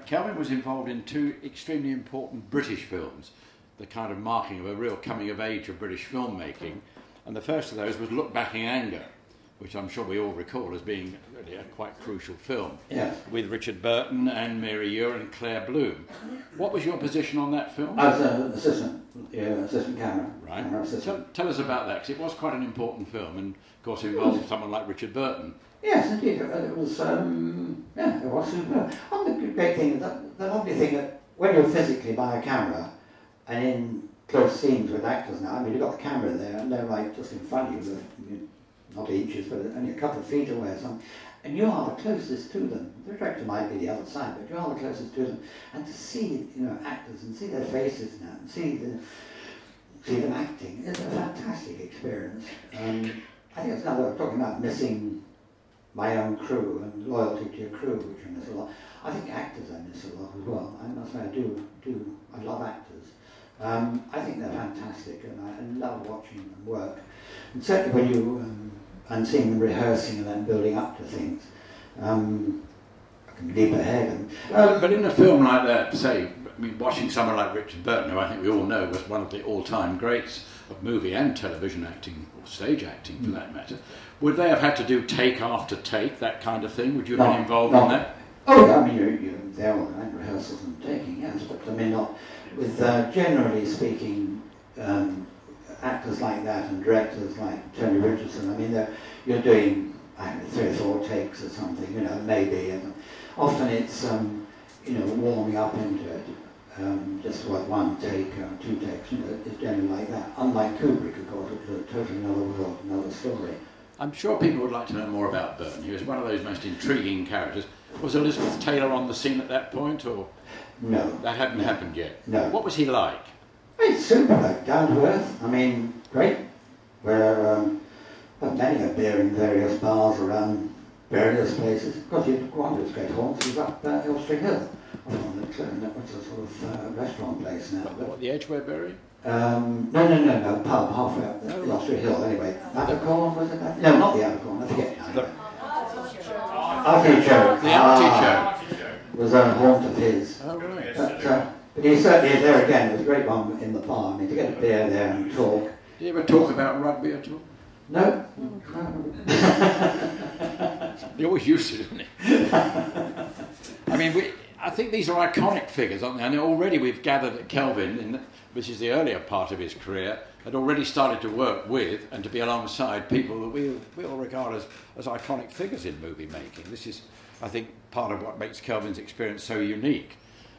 Kelvin was involved in 2 extremely important British films, the kind of marking of a real coming of age of British filmmaking, and the first of those was Look Back in Anger, which I'm sure we all recall as being really a quite crucial film, Yes. with Richard Burton and Mary Ure and Claire Bloom. What was your position on that film? I was an assistant camera. Right. Camera assistant. Tell us about that, because it was quite an important film, and of course involved someone like Richard Burton. Yes, indeed. It was, it was superb. And the great thing, the lovely thing that when you're physically by a camera and in close scenes with actors now, I mean, you've got the camera there and they're right just in front of you, not inches, but only a couple of feet away or something, and you are the closest to them. The director might be the other side, but you are the closest to them. And to see, actors and see their faces now and see them acting is a fantastic experience. I think it's another way of talking about missing my own crew and loyalty to your crew, which I miss a lot. I think actors I miss a lot as well. I must say I love actors. I think they're fantastic, and I love watching them work. And certainly when you and seeing them rehearsing and then building up to things, I can leap ahead. But in a film like that, say, watching someone like Richard Burton, who I think we all know was one of the all-time greats of movie and television acting, or stage acting for that matter, would they have had to do take after take, that kind of thing? Would you have been involved in that? Oh yeah, I mean, you're there all the night, rehearsals and taking, yes, but I mean, not with, generally speaking, actors like that and directors like Tony Richardson, I mean, you're doing, I don't know, 3 or 4 takes or something, maybe, and often it's, warming up into it, just what 1 take or 2 takes, it's generally like that. Unlike Kubrick, of course, it was a totally another world, another story. I'm sure people would like to know more about Burton. He was one of those most intriguing characters. Was Elizabeth Taylor on the scene at that point, or no? That hadn't happened yet. No. What was he like? He's super, like, down to earth. I mean, great. We're many a beer in various bars around various places. Of course, you'd go on to his great haunts. He's up Elstree Hill, on the that was a sort of restaurant place now. What, the Edgware Berry? No, pub halfway up the Elstree Hill. Anyway, Abercorn was it? No, not the Abercorn. I forget now. Artichoke. The Artichoke was a haunt of his. Oh right. But he certainly is there again. It was a great one in the bar. I mean, to get a beer there and talk. Did you ever talk about rugby at all? No. He always used to, didn't he? I mean, I think these are iconic figures, aren't they? And already we've gathered that Kelvin, which is the earlier part of his career, had already started to work with and to be alongside people that we all regard as iconic figures in movie making. This is, I think, part of what makes Kelvin's experience so unique.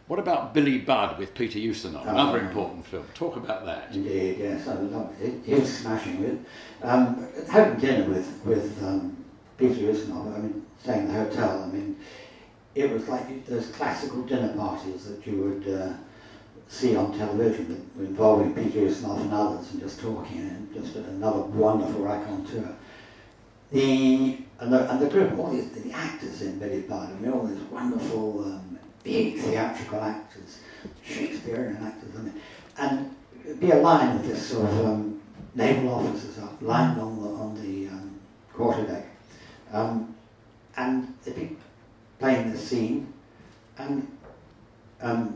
What about Billy Budd with Peter Ustinov, another important film? Talk about that. Indeed, yes. I love it. He was smashing with. Having dinner with Peter Ustinov, I mean, staying in the hotel, I mean, it was like those classical dinner parties that you would see on television involving Peter Ustinov and others and just talking, and just another wonderful raconteur. And the group, all the actors in Billy Budd, I mean, all these wonderful big theatrical actors, Shakespearean actors, and be a line of this sort of naval officers up, lined on the quarterdeck, and they'd be playing this scene, and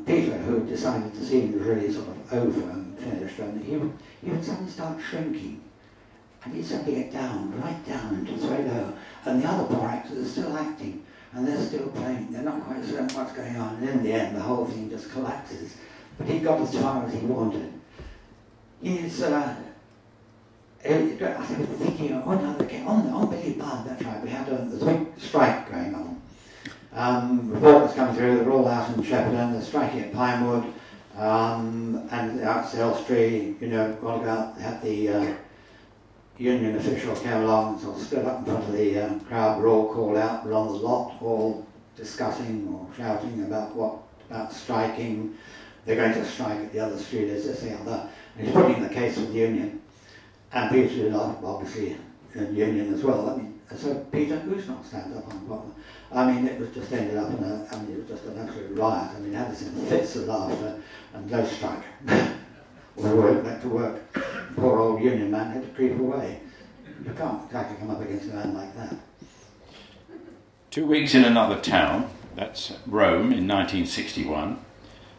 Peter, who decided the scene was really sort of over and finished, and he would suddenly start shrinking, and he'd suddenly get right down into very low, and the other poor actors are still acting, and they're still playing, they're not quite sure what's going on, and in the end the whole thing just collapses. But he got as far as he wanted. He's, I think thinking, on Billy Budd, that's right, we had there's a big strike going on. Reporters coming through, they're all out in Shepperton, they're striking at Pinewood, and out to Elstree, all about, had the union official came along and sort of stood up in front of the crowd, were all called out, were on the lot, all discussing or shouting about striking. They're going to strike at the other studios, this, the other. And he's putting the case with the union. And Peter, obviously, in the union as well. I mean, so Peter Ustinov stands up on the bottom. I mean, it was just ended up it was just an absolute riot. I mean, had this in fits of laughter and no strike. We went back to work. Poor old union man had to creep away. You can't exactly come up against a man like that. 2 weeks in another town, that's Rome in 1961.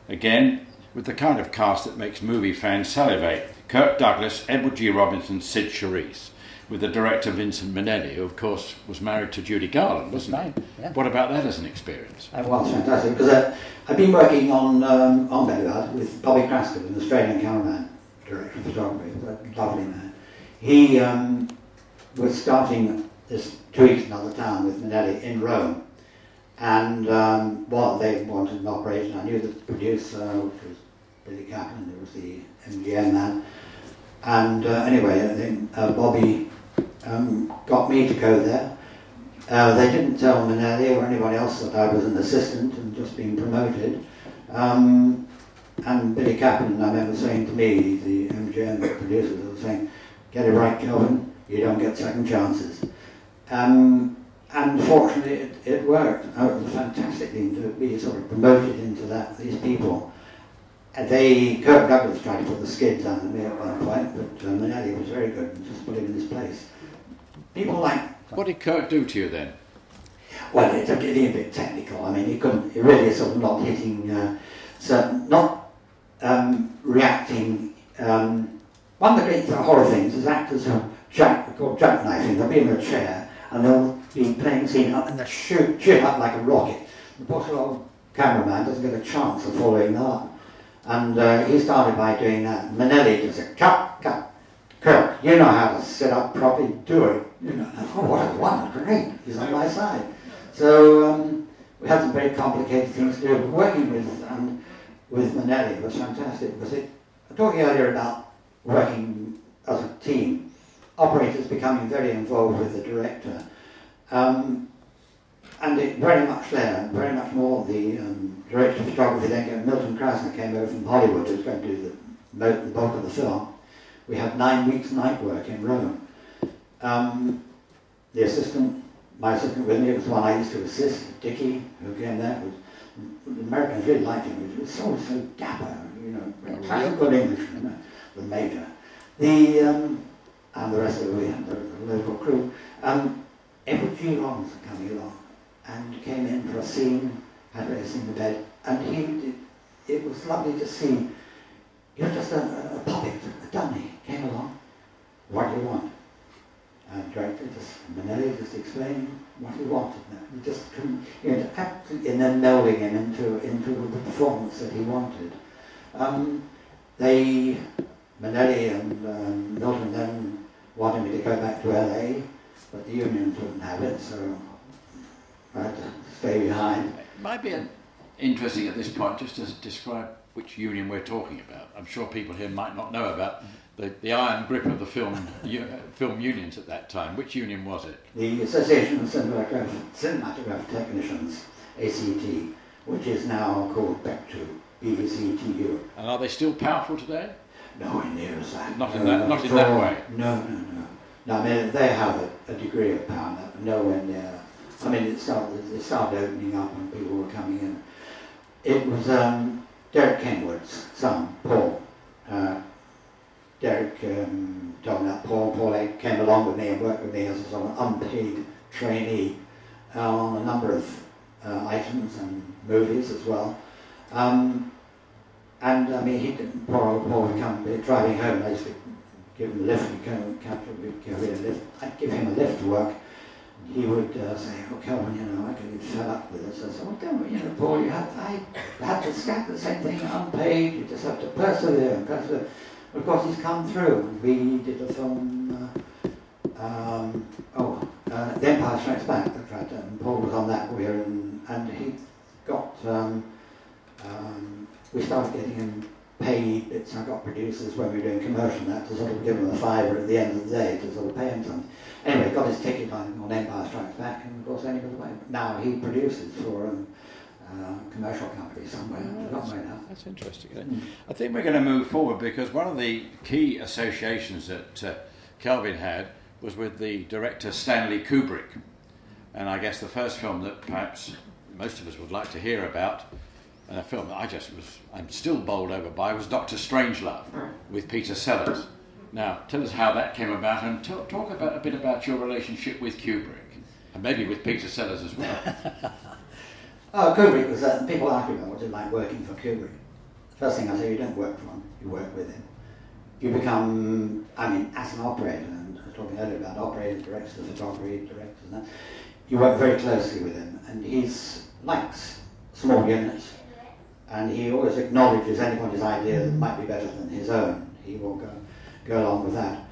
Again, with the kind of cast that makes movie fans salivate. Kirk Douglas, Edward G. Robinson, Sid Charisse. with the director Vincent Minnelli, who of course was married to Judy Garland, wasn't he? Yeah. What about that as an experience? It was fantastic, because I've been working on Belgrade with Bobby Craskett, an Australian cameraman, director of photography, a lovely man. He was starting this 2 weeks in another town with Minnelli in Rome, and they wanted an operation. I knew the producer, which was Billy Kaplan, who was the MGM man, and anyway, I think Bobby got me to go there. They didn't tell Minnelli or anybody else that I was an assistant and just being promoted. And Billy Kaplan, I remember saying to me, the MGM producers, were saying, "Get it right, Kelvin, you don't get second chances." And fortunately, it worked. It was a fantastic thing to be sort of promoted into that. These people, Kirk Douglas tried to put the skids under me at one point, but Minnelli was very good and just put him in his place. People like. What did Kirk do to you then? Well, it's a bit technical. I mean, he really sort of not hitting, not reacting. One of the great horror things is actors who called jackknifing. They'll be in a chair and they'll be playing a scene up and they'll shoot up like a rocket. The poor old cameraman doesn't get a chance of following that up. And he started by doing that. Minnelli just said, cut. Kirk, you know how to sit up properly, do it. You know, oh, what a one, great, he's on my side. So we had some very complicated things to do. But working with Minnelli was fantastic, because I'm talking earlier about working as a team, operators becoming very involved with the director. And it very much there, and very much more the director of photography. Then Milton Krasner came over from Hollywood, who was going to do the bulk of the film. We had 9 weeks night work in Rome. The assistant, my assistant with me, was one I used to assist, Dickie, who came there. The Americans really liked him. He was so dapper, you know, classic good English, you know, the major. And the rest of the local crew. Edward G. Rollins coming along and came in for a scene, had a scene in the bed, and it was lovely to see. You're just a puppet, a dummy, came along. What do you want? And director Minnelli just explained what he wanted. He just couldn't, absolutely, and then melding him into the performance that he wanted. Minnelli and Milton then wanted me to go back to LA, but the unions wouldn't have it, so I had to stay behind. It might be interesting at this point just to describe which union we're talking about. I'm sure people here might not know about the iron grip of the film unions at that time. Which union was it? The Association of Cinematograph Technicians, ACT, which is now called BECTU, BECTU. And are they still powerful today? Nowhere near as that. Not in that way. No. I mean, they have a degree of power, but nowhere near. I mean, it started opening up and people were coming in. It was Derek Kenwood's son, Paul. Derek told me that Paul came along with me and worked with me as a sort of unpaid trainee on a number of items and movies as well. And I mean, Paul would come driving home. I used to give him a lift. I'd give him a lift to work. He would say, "Oh, Kelvin, you know, I can get fed up with this." I said, "Well, don't worry, you know, Paul, I had to stack the same thing, unpaid. You just have to persevere and persevere." Of course, he's come through. We did a film, The Empire Strikes Back. That's right. And Paul was on that. And he got. We started getting him paid bits. I got producers when we were doing commercial that to sort of give him a fiver at the end of the day to sort of pay him something. Anyway, got his ticket on Empire Strikes Back, and of course, then he was away. Now he produces for a commercial company somewhere. That's interesting. I think we're going to move forward because one of the key associations that Kelvin had was with the director Stanley Kubrick. And I guess the first film that perhaps most of us would like to hear about, and a film that I'm still bowled over by, was Dr. Strangelove with Peter Sellers. Now, tell us how that came about, and talk a bit about your relationship with Kubrick, and maybe with Peter Sellers as well. Kubrick was, people ask me about what's it like working for Kubrick. First thing I say, you don't work for him, you work with him. you become, I mean, as an operator, and I was talking earlier about operators, directors, photography, directors, and that, you work very closely with him, and he likes small units, and he always acknowledges anybody's idea that might be better than his own. He will go along with that.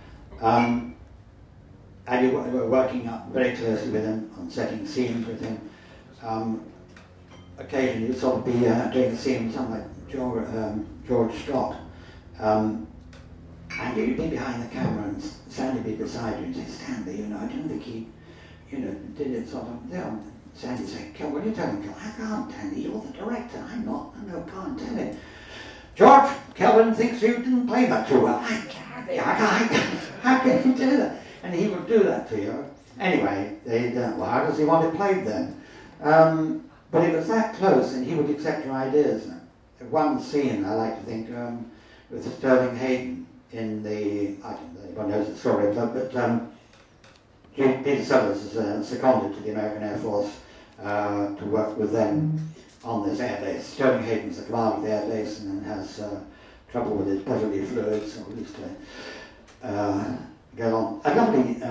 And you were working up very closely with him, on setting scenes with him. Occasionally you'd sort of be doing a scene with someone like George Scott, and you'd be behind the camera and Stanley would be beside you and say, Stanley, you know, I don't think he, you know, did it sort of, you know, Sandy would say, Kel, what are you telling Kel? I can't, Sandy, you're the director, I'm not, I can't tell it. George, Kelvin thinks you didn't play that too well. I can't, how can you do that? And he would do that to you. Anyway, well, how does he want it played then? But it was that close, and he would accept your ideas. One scene I like to think with Sterling Hayden in the, I don't know if anyone knows the story, but Peter Sellers is seconded to the American Air Force to work with them on this air base. Sterling Hayden's the commander of the air base and then has trouble with his bodily fluids, so we used to go on. A lovely,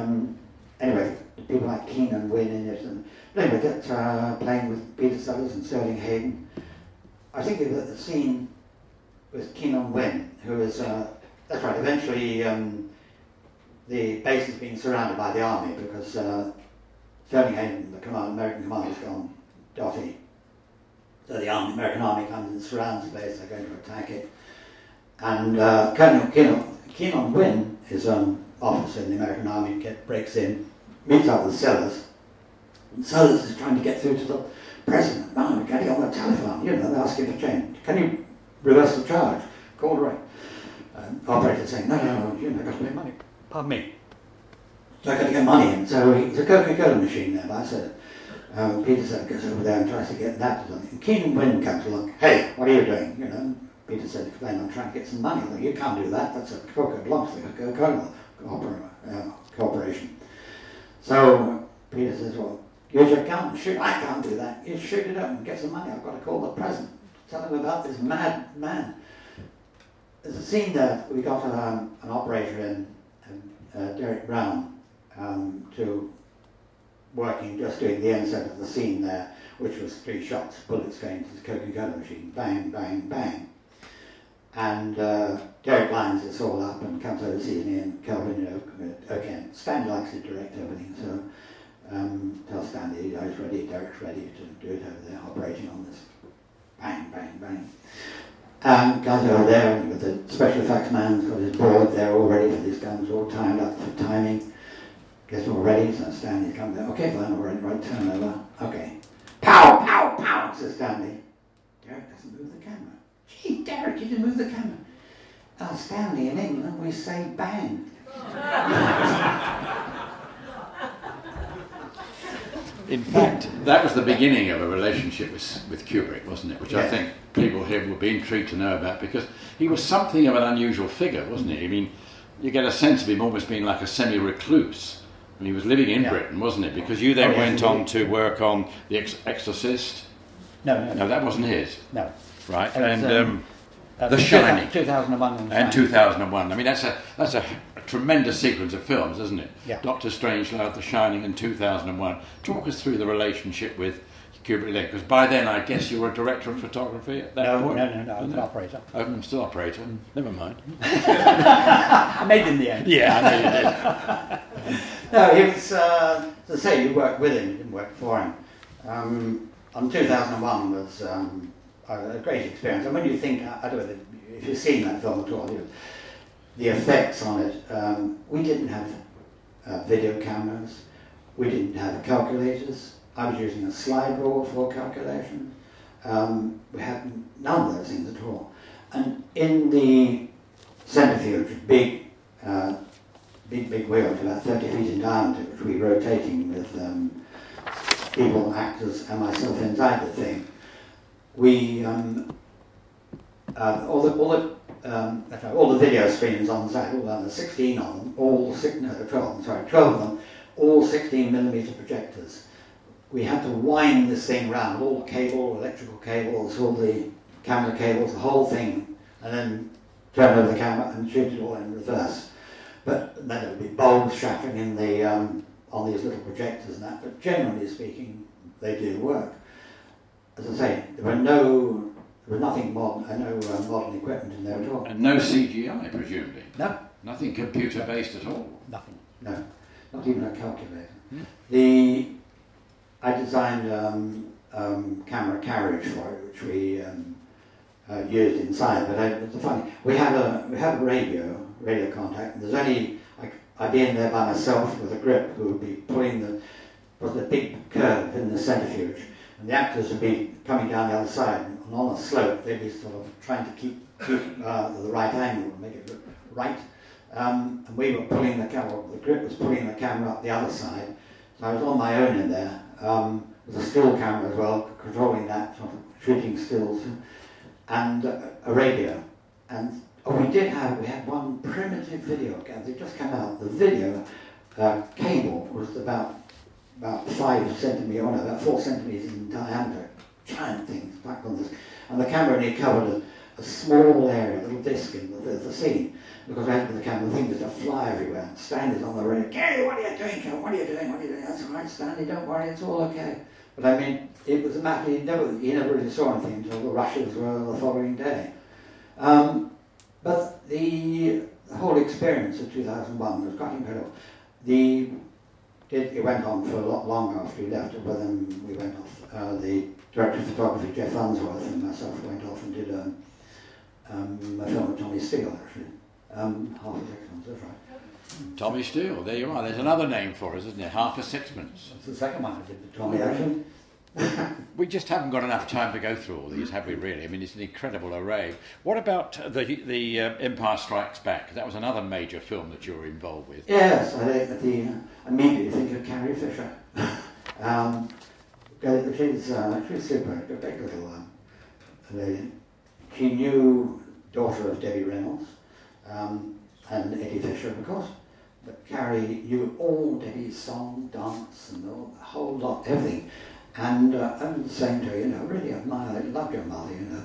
anyway, people like Keenan Wynn in it, and anyway, get playing with Peter Sellers and Sterling Hayden. I think the scene with Keenan Wynn, who is, that's right, eventually the base is being surrounded by the army because Sterling Hayden, the American commander, has gone dotty. So the American army comes and surrounds the base, they're going to attack it. And Keenan Wynn, his officer in the American army, breaks in, meets up with Sellers, and Sellers is trying to get through to the president. Oh, we're getting on the telephone, you know, they're asking for change. Can you reverse the charge? Call right. Operator saying, no, you know, I've got to make money. Pardon me. So I've got to get money in. So it's a Coca-Cola machine there, but I said, Peter said, goes over there and tries to get that to something. And Keenan Wynn comes along, hey, what are you doing? You know, Peter said, explain, I'm trying to get some money. Like, you can't do that, that's a Coca belongs to the Coca-Cola Corporation. So Peter says, well, use your gun and shoot. I can't do that. You shoot it up and get some money. I've got to call the president. Tell him about this mad man. There's a scene there, we got an operator in, Derek Brown, to working, just doing the inset of the scene there, which was 3 shots, bullets going to the Coca-Cola machine, bang, bang, bang. And Derek lines this all up and comes over, sees me and Kelvin, you know, again, Stanley likes to direct everything, so tell Stanley, you know, he's ready, Derek's ready to do it over there, operating on this, bang, bang, bang. Guys over there, and with the special effects man's got his board there all ready for these guns, all timed up for timing. Gets all ready, so Stanley's coming there. Okay, fine, all right, turn over. Okay. Pow, pow, pow, says Stanley. Derek doesn't move the camera. Gee, Derek, you didn't move the camera. Oh, Stanley, in England we say bang. In fact, that was the beginning of a relationship with Kubrick, wasn't it? Which yeah. I think people here will be intrigued to know about, because he was something of an unusual figure, wasn't he? I mean, you get a sense of him almost being like a semi-recluse. And he was living in Britain, wasn't it? Because you then went on to work on The Exorcist. No, that wasn't his. No. Right, and The Shining. 2001. And 2001. I mean, that's a tremendous sequence of films, isn't it? Yeah. Doctor Strangelove, The Shining, and 2001. Talk us through the relationship with Kubrick there, because by then I guess you were a director of photography at that point? No, I was an operator. Oh, I'm still operator. Never mind. I made it in the end. Yeah, I know you did. No, he was, as I say, you worked with him, you didn't work for him. On 2001 was a great experience. And when you think, I don't know if you've seen that film at all, the effects on it, we didn't have video cameras, we didn't have calculators. I was using a slide rule for calculation. We had none of those things at all. And in the centrifuge, big wheels, about 30 feet in diameter, which we were rotating with people, actors, and myself inside the thing, we all the video screens on the side, there's 16 of them, 12 of them, all 16mm projectors. We had to wind this thing round, all the cable, electrical cables, all the camera cables, the whole thing, and then turn over the camera and shoot it all in reverse. But then there would be bulbs shattering in the, on these little projectors and that, but generally speaking, they do work. As I say, there was nothing modern, no modern equipment in there at all. And no CGI, presumably? No. Nothing computer-based at all? Nothing, no. Not even a calculator. I designed camera carriage for it, which we used inside, but it's funny. We have a radio contact, and there's only, I'd be in there by myself with a grip who would be pulling the big curve in the centrifuge, and the actors would be coming down the other side, and on a slope they'd be sort of trying to keep the right angle and make it look right. And we were pulling the camera, the grip was pulling the camera up the other side, so I was on my own in there, with a still camera as well, controlling that, sort of shooting stills, and a radio. And we had one primitive video camera, it just came out. The video cable was about 5 centimetres, or no, about 4 centimetres in diameter, giant things back on this. And the camera only covered a small area, a little disc in the scene. Because I opened the camera, the thing was to fly everywhere. And Stanley's on the radio, Gary, what are you doing, Kel? What are you doing? What are you doing? That's all right, Stanley, don't worry, it's all okay. But I mean, it was a matter, he never really saw anything until the rushes were the following day. But the whole experience of 2001 was quite incredible. It went on for a lot longer after we left, but then we went off. The director of photography, Jeff Unsworth, and myself went off and did a film with Tommy Steele, actually. Half a Sixpence, that's right. Tommy Steele, there you are. There's another name for us, isn't there? Half a Sixpence. That's the second one I did with Tommy, actually. We just haven't got enough time to go through all these, have we, really? I mean, it's an incredible array. What about the Empire Strikes Back? That was another major film that you were involved with. Yes, I immediately think of Carrie Fisher. She's super, a big little lady. She knew daughter of Debbie Reynolds, and Eddie Fisher, of course. But Carrie knew all Debbie's song, dance, and the whole lot, everything. And I was saying to her, you know, really admire, I love your mother, you know,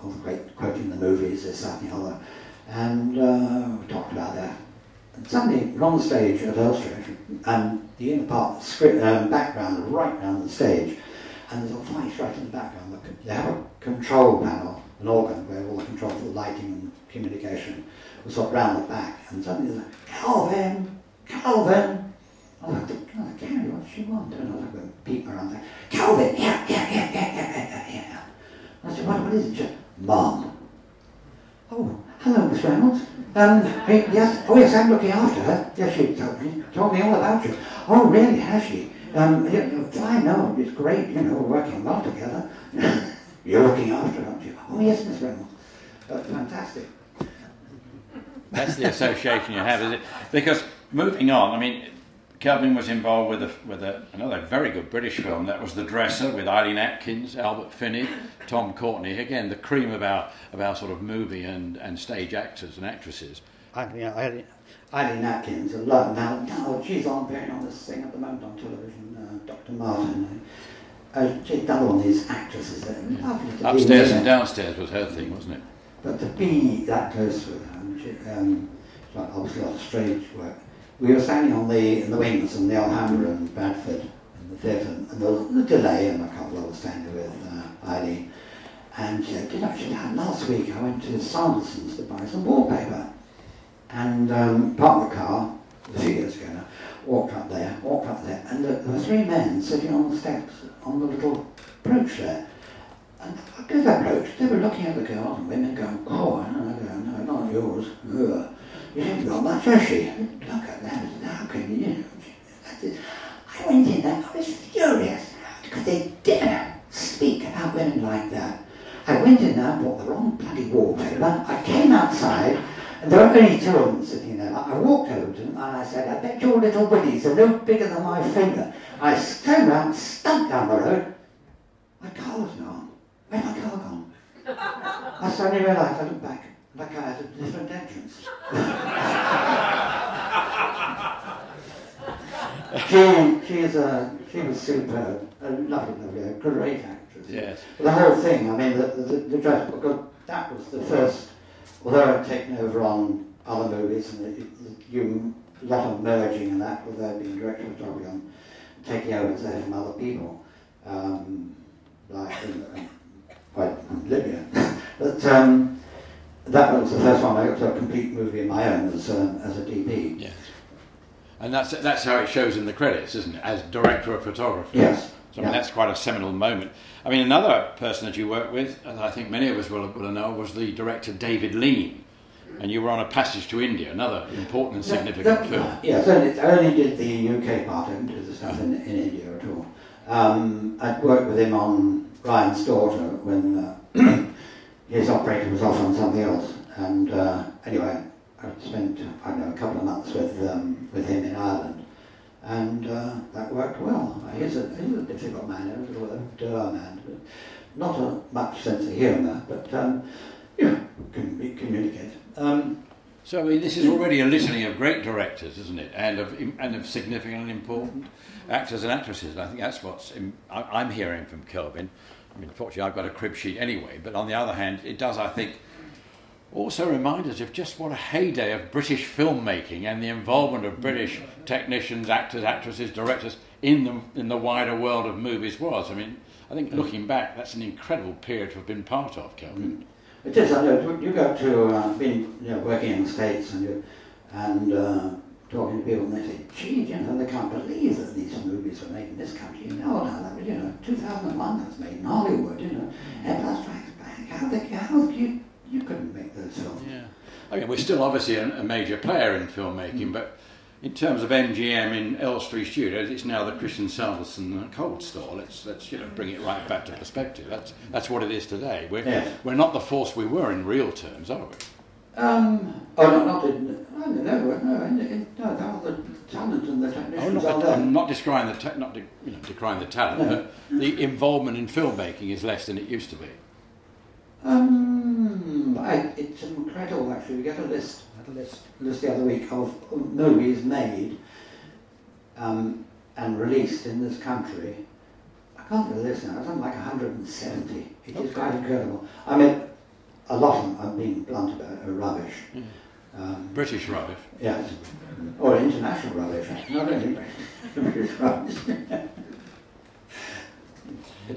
all the great quoting the movies, this, that, and the other. And we talked about that. And suddenly, we're on the stage at Illustration, and the inner part, background, right round the stage, and there's a voice right in the background. They have a control panel, an organ, where all the control for the lighting and communication was sort of round the back. And suddenly there's like, Kelvin! Kelvin! I was like, God, Carrie, what does she want? And I was like, a peep around there. Kelvin! Yeah. I said, what is it? She said, Mum. Oh, hello, Miss Reynolds. Yes, oh yes, I'm looking after her. Yes, she told me all about you. Oh, really, has she? Fine, no, it's great, you know, we're working well together. You're looking after her, aren't you? Oh, yes, Miss Reynolds. Fantastic. That's the association you have, is it? Because, moving on, I mean, Kelvin was involved with another very good British film. That was The Dresser, with Eileen Atkins, Albert Finney, Tom Courtenay. Again, the cream of our sort of movie and stage actors and actresses. Eileen Atkins, a lot now. She's on this thing at the moment on television, Dr. Martin. She's done all these actresses. Upstairs and Downstairs was her thing, wasn't it? But to be that close with her, and obviously a lot of stage work. We were standing in the wings in the Alhambra in Bradford, in the theatre, and there was a delay, and a couple of us standing with Eileen. And she said, last week I went to Sanderson's to buy some wallpaper. And parked the car, a few years ago now, walked up there, and there were 3 men sitting on the steps on the little approach there. And a good approach, they were looking at the girls and women going, oh, no, not yours. Ugh. You haven't got much, has she? Look at that, how can you, I went in there, I was furious, because they dare speak about women like that. I went in there and bought the wrong bloody wallpaper, I came outside, and there were only 2 of them sitting there. I walked over to them and I said, I bet your little willies are no bigger than my finger. I turned around, stumped down the road, my car was gone. Where's my car gone? I suddenly realised, I looked back, that guy had a different entrance. She was superb, a lovely, a great actress. Yes. The whole thing, I mean, the dress, because that was the first although I've taken over on other movies, and a lot of merging and that, although I've been director of photography, I'm taking over from other people, like in Libya. But that was the first one I got to a complete movie of my own as a DP. Yes. And that's how it shows in the credits, isn't it? As director of photography. Yes. So I mean, that's quite a seminal moment. I mean, another person that you worked with, and I think many of us will know, was the director David Lean. And you were on A Passage to India, another important and significant film. Yes, I only did the UK part, I didn't do the stuff in India at all. I'd worked with him on Ryan's Daughter when his operator was off on something else. And anyway, I spent, I don't know, a couple of months with him in Ireland. And that worked well. He's a difficult man, a little bit of a dour man, but not much sense of humour, but communicate. So I mean, this is already a litany of great directors, isn't it? And of significant and important actors and actresses. And I think that's what I'm hearing from Kelvin. I mean, fortunately, I've got a crib sheet anyway. But on the other hand, it does, I think, also remind us of just what a heyday of British filmmaking and the involvement of British technicians, actors, actresses, directors in the wider world of movies was. I mean, I think looking back, that's an incredible period to have been part of, Kelvin. It is. I know. You go to working in the States and talking to people, and they say, "Gee, they can't believe that these movies are made in this country." No, that 2001 that's made in Hollywood. Empire Strikes Back. How you couldn't make those films? Yeah. I mean, we're still obviously a major player in filmmaking, but in terms of MGM in Elstree Studios, it's now the Christian Sanderson Cold Store. Let's bring it right back to perspective. That's what it is today. We're not the force we were in real terms, are we? Not in. I don't know. No, the talent and the technicians are there. I'm not decrying the talent, but the involvement in filmmaking is less than it used to be. It's incredible, actually. We get a list the other week of movies made and released in this country. I can't do the list now. It's something like 170. It is quite incredible. I mean, a lot of them, I'm being blunt about, are rubbish. British rubbish. Yes. Or international rubbish. Not only British rubbish.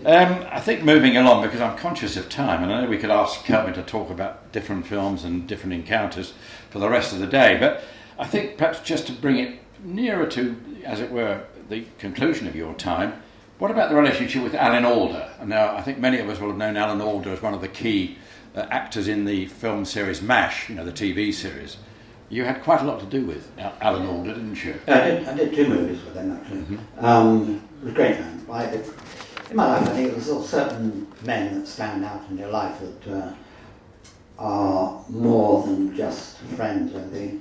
I think moving along, because I'm conscious of time, and I know we could ask Kelvin to talk about different films and different encounters for the rest of the day, but I think perhaps just to bring it nearer to, as it were, the conclusion of your time, what about the relationship with Alan Alda? Now, I think many of us will have known Alan Alda as one of the key actors in the film series MASH, the TV series. You had quite a lot to do with Alan Alda, didn't you? I did 2 movies with him, actually. Mm-hmm. He was a great man. In my life, I think there's certain men that stand out in your life that are more than just friends or anything.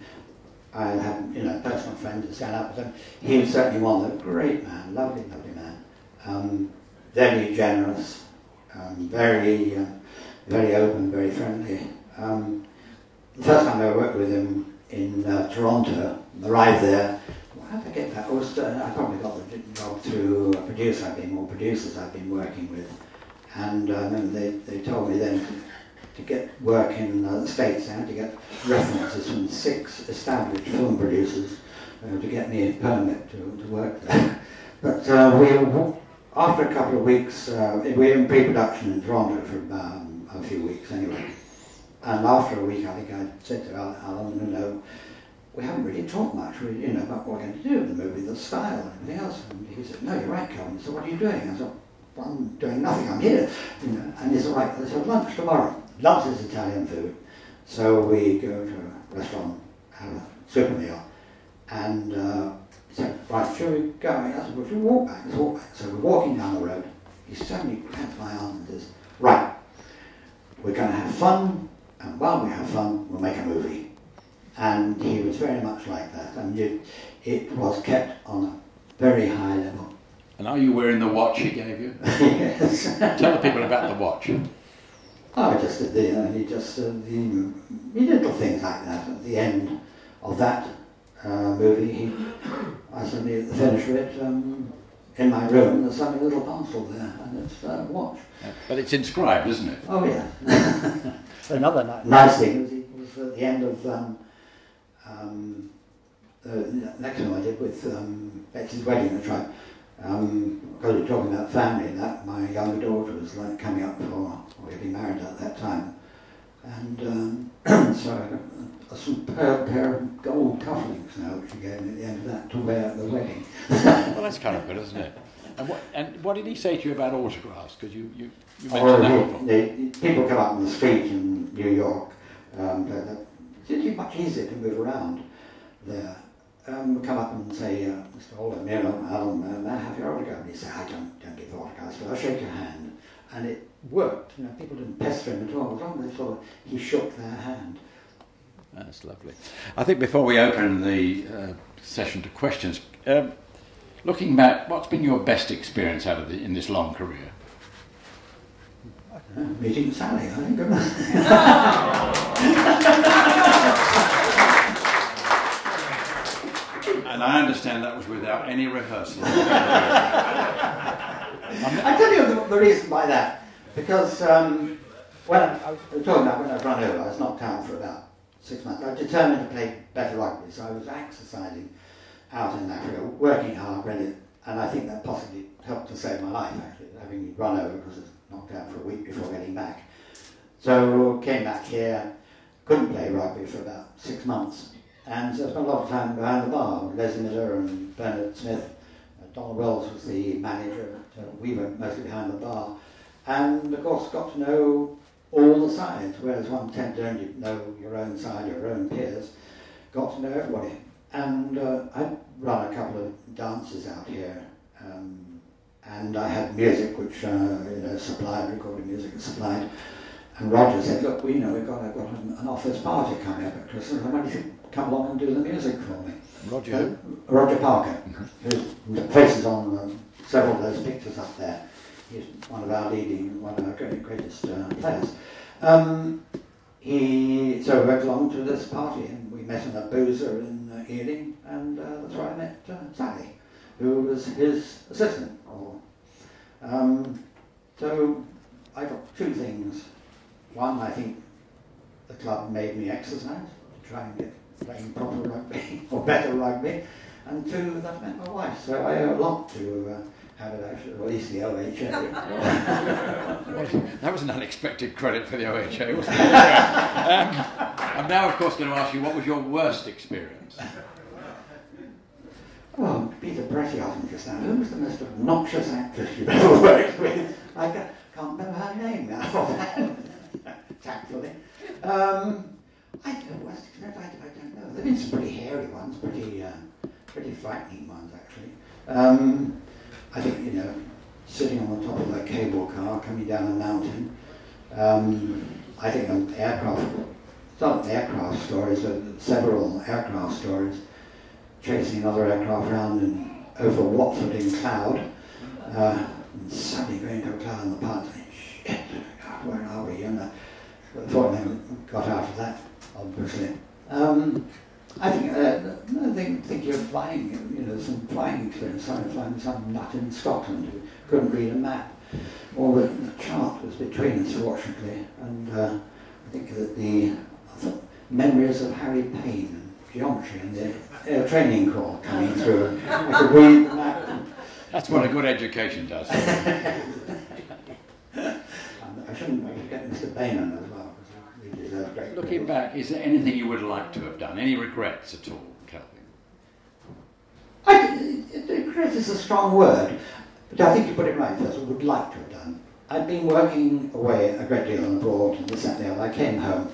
I have, personal friends that stand out with him. He was certainly one of them. Great man, lovely, lovely man. Very generous, very open, very friendly. The first time I worked with him in Toronto, arrived there. How did I get that? I probably got the job through a producer producers I've been working with. And they told me then to get work in the States, they had to get references from 6 established film producers to get me a permit to work there. But after a couple of weeks, we were in pre-production in Toronto for a few weeks anyway. And after a week, I think I said to Alan, we haven't really talked much, about what we're going to do in the movie, the style and everything else. And he said, "No, you're right, Kelvin." So what are you doing? I said, "Well, I'm doing nothing. I'm here." And he said, "Right." I said, "Lunch tomorrow." Lunch is Italian food, so we go to a restaurant, have a super meal, and he said, "Right, shall we go?" I said, "Well, shall we walk back?" Let's walk back. So we're walking down the road. He suddenly grabs my arm and says, "Right, we're going to have fun, and while we have fun, we'll make a movie." And he was very much like that, and it was kept on a very high level. And are you wearing the watch he gave you? Yes. Tell the people about the watch. He did little things like that. At the end of that movie, I suddenly, at the finish of it, in my room, there's something little parcel there, and it's a watch. But it's inscribed, isn't it? Oh, yeah. Another nice thing was at the end of the next one I did with Betsy's wedding, that's right. Because we're talking about family and that, my younger daughter was like coming up for, we'd been married at that time. And so I got a superb pair of gold cufflinks now, which he gave me at the end of that to wear at the wedding. Well, that's kind of good, isn't it? And what did he say to you about autographs? Because you mentioned that before. People come up on the street in New York. It's much easier to move around there. Come up and say, Mr. Alda, Alan, may I have your autograph? And he said, I don't give autographs, but I'll shake your hand. And it worked. You know, people didn't pester him at all. As long as they saw he shook their hand. That's lovely. I think before we open the session to questions, looking back, what's been your best experience out of in this long career? Meeting Sally, I think. And I understand that was without any rehearsal. I tell you the reason why that. Because when I was talking about when I'd run over, I was knocked out for about 6 months. I was determined to play better rugby, so I was exercising out in Africa, working hard, really, and I think that possibly helped to save my life, actually, having run over because I was knocked out for a week before getting back. So came back here, couldn't play rugby for about 6 months, and so I spent a lot of time behind the bar with Leslie Miller and Bernard Smith. Donald Wells was the manager, so we were mostly behind the bar, and of course got to know all the sides, whereas one tended to only know your own side, your own peers, got to know everybody. And I'd run a couple of dances out here, and I had music which supplied, recorded music and supplied. And Roger said, look, I've got an office party coming up at Christmas, I wonder if you could come along and do the music for me. Roger? Roger Parker, whose face is on several of those pictures up there. He's one of our greatest players. So we went along to this party, and we met in a boozer in Ealing, and that's where I met Sally, who was his assistant. So I got two things. One, I think the club made me exercise to try and get playing proper rugby, or better rugby, and two, that met my wife. So I owe a lot to have it actually, or at least the OHA. That was an unexpected credit for the OHA, wasn't it? I'm now, of course, going to ask you, what was your worst experience? Oh, Peter Bretty asked me just now, who was the most obnoxious actress you've ever worked with? I can't remember her name now, tactfully. I don't know. There have been some pretty hairy ones, pretty frightening ones, actually. I think, sitting on the top of a cable car coming down a mountain. I think on aircraft stories, several aircraft stories, chasing another aircraft around and over Watford in cloud, and suddenly going to a cloud in the pilot saying, shit, God, where are we? And before I got out of that, obviously. I think you're flying, some flying experience. I was flying with some nut in Scotland who couldn't read a map. All the chart was between us, fortunately. And I think that the memories of Harry Payne and geometry and the air training corps coming through. I could read the map. That's what a good education does. I shouldn't forget Mr. Bayman as well. Looking back, is there anything you would like to have done? Any regrets at all, Kelvin? Regret is a strong word, but I think you put it right first. I would like to have done. I'd been working away a great deal on abroad, and this and that. I came home,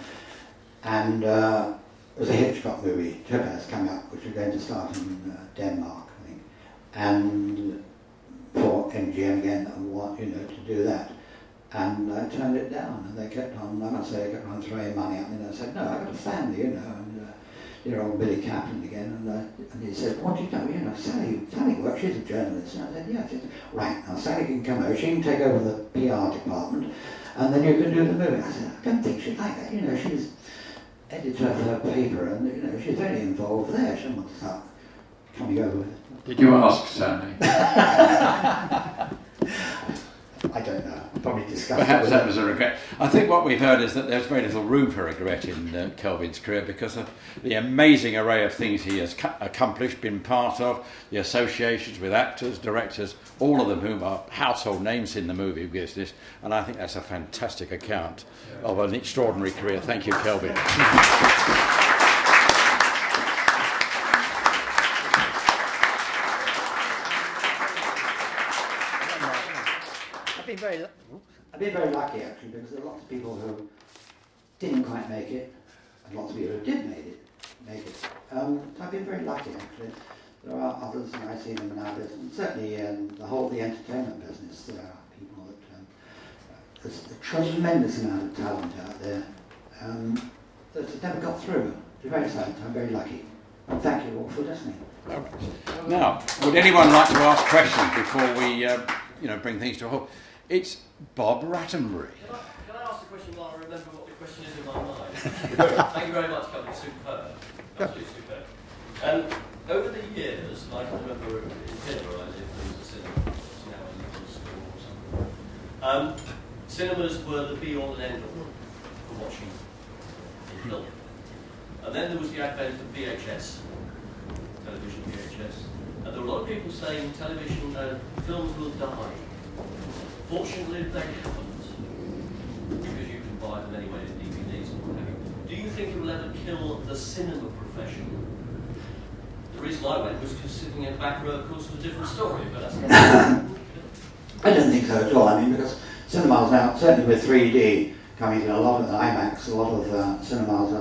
and there was a Hitchcock movie, Topaz, coming up, which was going to start in Denmark, I think, and for MGM again, to do that. And I turned it down, and they kept on, I must say, they kept on throwing money at me, and I said, no, I've got a family, and dear old Billy Kaplan again, and he said, what do you know, Sally works, she's a journalist, and I said, yeah, right, now Sally can come over, she can take over the PR department, and then you can do the movie. I said, I don't think she'd like that, she's editor of her paper, and, she's very involved there, she doesn't want to start coming over. Did you ask Sally? I don't know. probably discuss Perhaps that was a regret. I think what we've heard is that there's very little room for regret in Kelvin's career because of the amazing array of things he has accomplished, been part of, the associations with actors, directors, all of them whom are household names in the movie business, and I think that's a fantastic account of an extraordinary career. Thank you, Kelvin. I've been very lucky actually, because there are lots of people who didn't quite make it, and lots of people who did make it. So I've been very lucky actually. There are others, and I see them in our business, and certainly in the entertainment business. There are people that there's a tremendous amount of talent out there that never got through. It's very sad. I'm very lucky. And thank you all for listening. All right. Now, would anyone like to ask questions before we, bring things to a halt? It's Bob Rattenbury. Can I ask a question while I remember what the question is in my mind? Thank you very much, Kelvin. Superb. Absolutely superb. Over the years, I can remember in here where I lived, there was a cinema, it's now a little school or something. Cinemas were the be-all and end-all for watching a film. And then there was the advent of VHS, television VHS. And there were a lot of people saying television, films will die. Fortunately, they haven't, because you can buy them anyway in DVDs and what have you. Do you think it will ever kill the cinema profession? The reason I went was because sitting in the back row, of course, was a different story, but that's not I don't think so at all. I mean, because cinemas now, certainly with 3D coming in, a lot of the IMAX, a lot of cinemas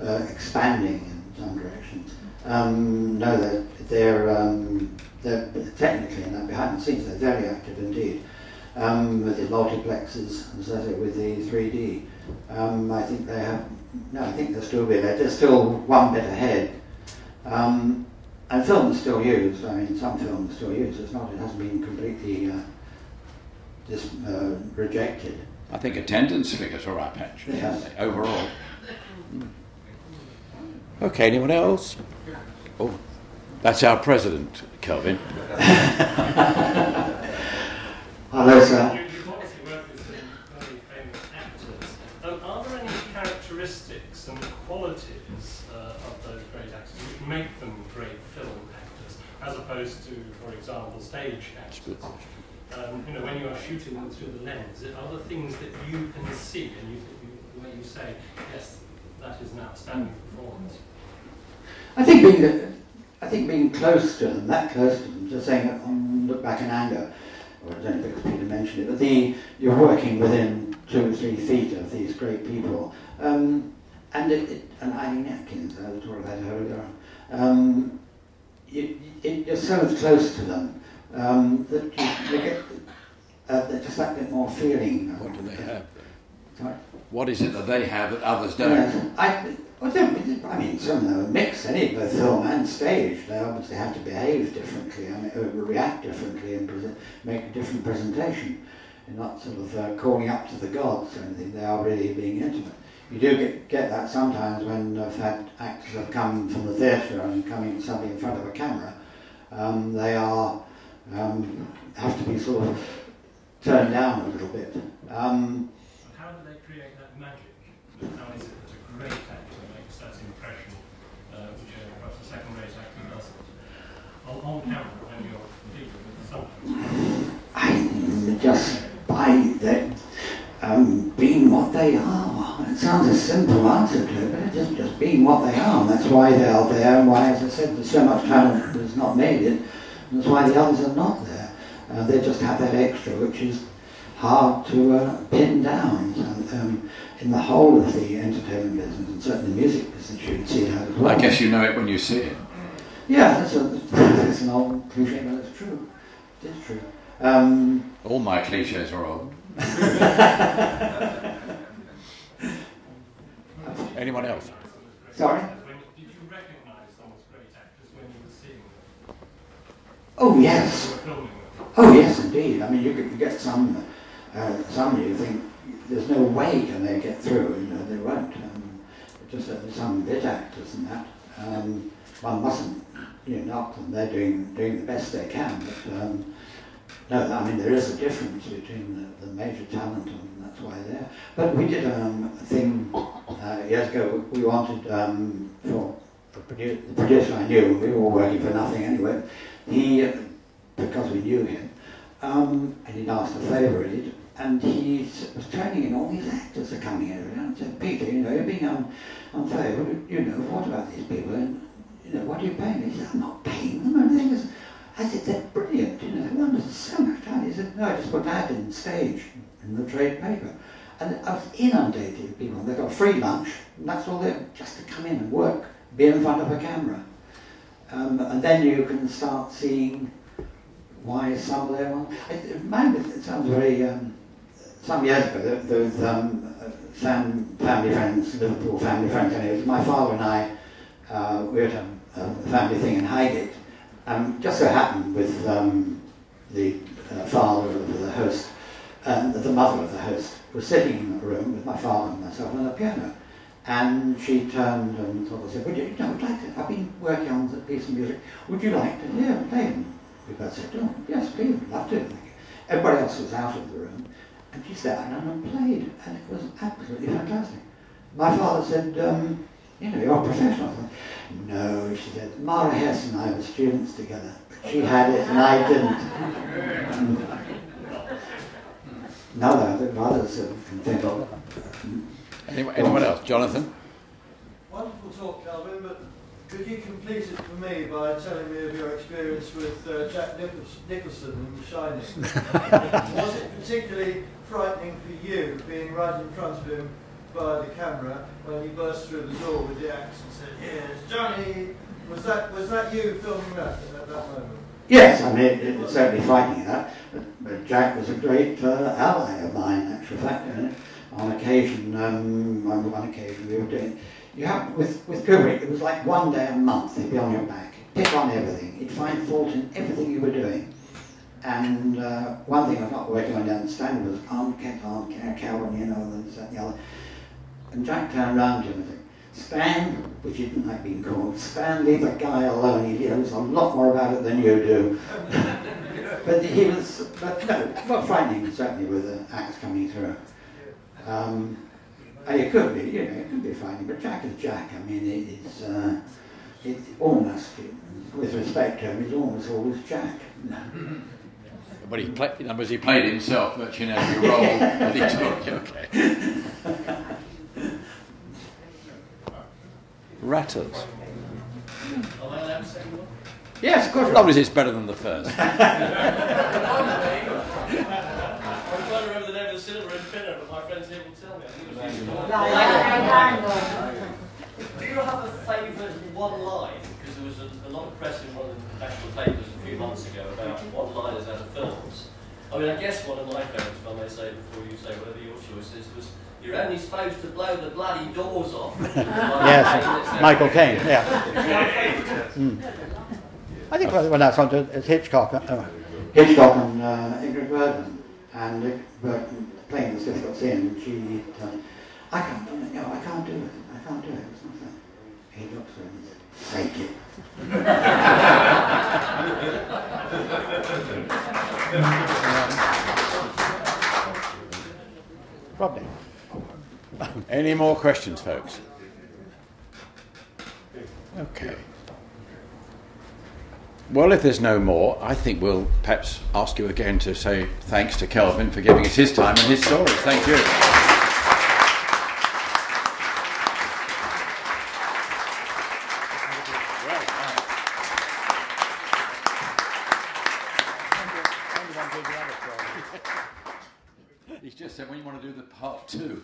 are expanding in some directions. No, they're technically, and behind the scenes, they're very active indeed. With the multiplexes, and so with the 3D, I think they have. No, I think they'll still be there. They're still one bit ahead. And films still used. I mean, some films are still used. It's not. It hasn't been completely rejected. I think attendance figures are up actually, yes. Aren't they, overall? Okay, anyone else? Oh, that's our president, Kelvin. Hello, sir. You've obviously worked with some very famous actors. Are there any characteristics and qualities of those great actors which make them great film actors, as opposed to, for example, stage actors? When you are shooting them through the lens, are there things that you can see and where you say, yes, that is an outstanding performance? I think being close to them, that close to them, just saying, look back in anger. Well, I don't know if Peter mentioned it, but you're working within 2 or 3 feet of these great people, and Eileen Atkins, I was talking about her earlier on. You're so close to them that you get just that bit more feeling. What do they have? Sorry? What is it that they have that others don't? I mean, some of them are mixed, both film and stage. They obviously have to behave differently, react differently, and make a different presentation. They're not sort of calling up to the gods or anything. They are really being intimate. You do get that sometimes when I've had actors have come from the theatre and coming suddenly in front of a camera. They are have to be sort of turned down a little bit. How do they create that magic? How is it that a great actor makes that impression, which perhaps a second-rate actor doesn't? On camera, when you're dealing with the subject. Just by them being what they are. It sounds a simple answer to it, but it's just being what they are. And that's why they are there, and why, as I said, there's so much talent that's not made it. And that's why the others are not there. They just have that extra, which is hard to pin down. And, in the whole of the entertainment business, and certainly the music business, you can see that as well. I guess you know it when you see it. Yeah, that's an old cliche, but it's true. It is true. All my cliches are old. Anyone else? Sorry? Did you recognise them as great actors when you were seeing them? Oh, yes. You were filming them? Oh, yes, indeed. I mean, you get some you think, there's no way can they get through, they won't. Just some bit actors and that. One mustn't knock them, they're doing the best they can, but No, I mean, there is a difference between the major talent, and that's why they're there. But we did a thing years ago. We wanted, for the producer I knew, we were all working for nothing anyway, because we knew him, and he'd asked a favour, and he was turning in all these actors are coming in and said, Peter, you know, you're being unfair, you know, what about these people? And, you know, what are you paying them? He said, I'm not paying them or anything. I said, they're brilliant, you know, they want so much time. He said, no, I just put an ad in stage in the trade paper. And I was inundated with people. They got free lunch, and that's all they just to come in and work, be in front of a camera. And then you can start seeing why some of them it sounds very, some years ago, there was family friends, Liverpool family friends, and it was my father and I, we were at a family thing in Highgate. Just so happened with the father of the host and the mother of the host was sitting in the room with my father and myself on the piano. And she turned and sort of said, would you know, I'd like to, I've been working on the piece of music, would you like to hear it play? And we both said, oh, yes, please, I'd love to. Everybody else was out of the room, and she sat down and played, and it was absolutely fantastic. My father said, you know, you're a professional. I said, no, she said, Mara Hess and I were students together. She had it and I didn't. No, the others can think of. Anyone else? Jonathan? Wonderful talk, Kelvin, but could you complete it for me by telling me of your experience with Jack Nicholson in The Shining? Was it particularly frightening for you, being right in front of him via the camera, when he burst through the door with the axe and said, "Here's Johnny"? Was that you filming that at that moment? Yes, I mean, it was certainly frightening that, but Jack was a great ally of mine, in actual fact. On occasion, we were doing. With Kubrick, it was like one day a month. He'd be on your back, pick on everything. He'd find fault in everything you were doing. And one thing I was not working on to understand was Kelvin, you know, this, that, and the other. And Jack turned around to him and said, Stan, which he didn't like being called, Stan, leave the guy alone. He knows a lot more about it than you do. But he was, not frightening, certainly, with the axe coming through. And it could be, you know, it could be frightening, but Jack is Jack. I mean, it's almost, with respect to him, he's almost always Jack. But he played himself virtually in every role that he took. Okay. Ratters. Am I allowed to say more? Yes, of course. As long as it's better than the first. I'm trying to remember the name of the cinema in Pinner, but my friends here will tell me. I think it was Do you have a favourite one line? Because there was a lot of press in one of the national papers a few months ago about one-liners out of films. I mean, I guess one of my favourites, if I may say before you say whatever your choice is, was "You're only supposed to blow the bloody doors off." Yes, Michael Caine, yeah. I think when I saw it, it's Hitchcock and Ingrid Bergman, and Bergman playing this difficult scene, she I can't do it, no, I can't do it, it's not that. He looks at her and said, "Fake it." Probably. Any more questions, folks? Okay. Well, if there's no more, I think we'll perhaps ask you again to say thanks to Kelvin for giving us his time and his stories. Thank you. He's just said when you want to do the part 2.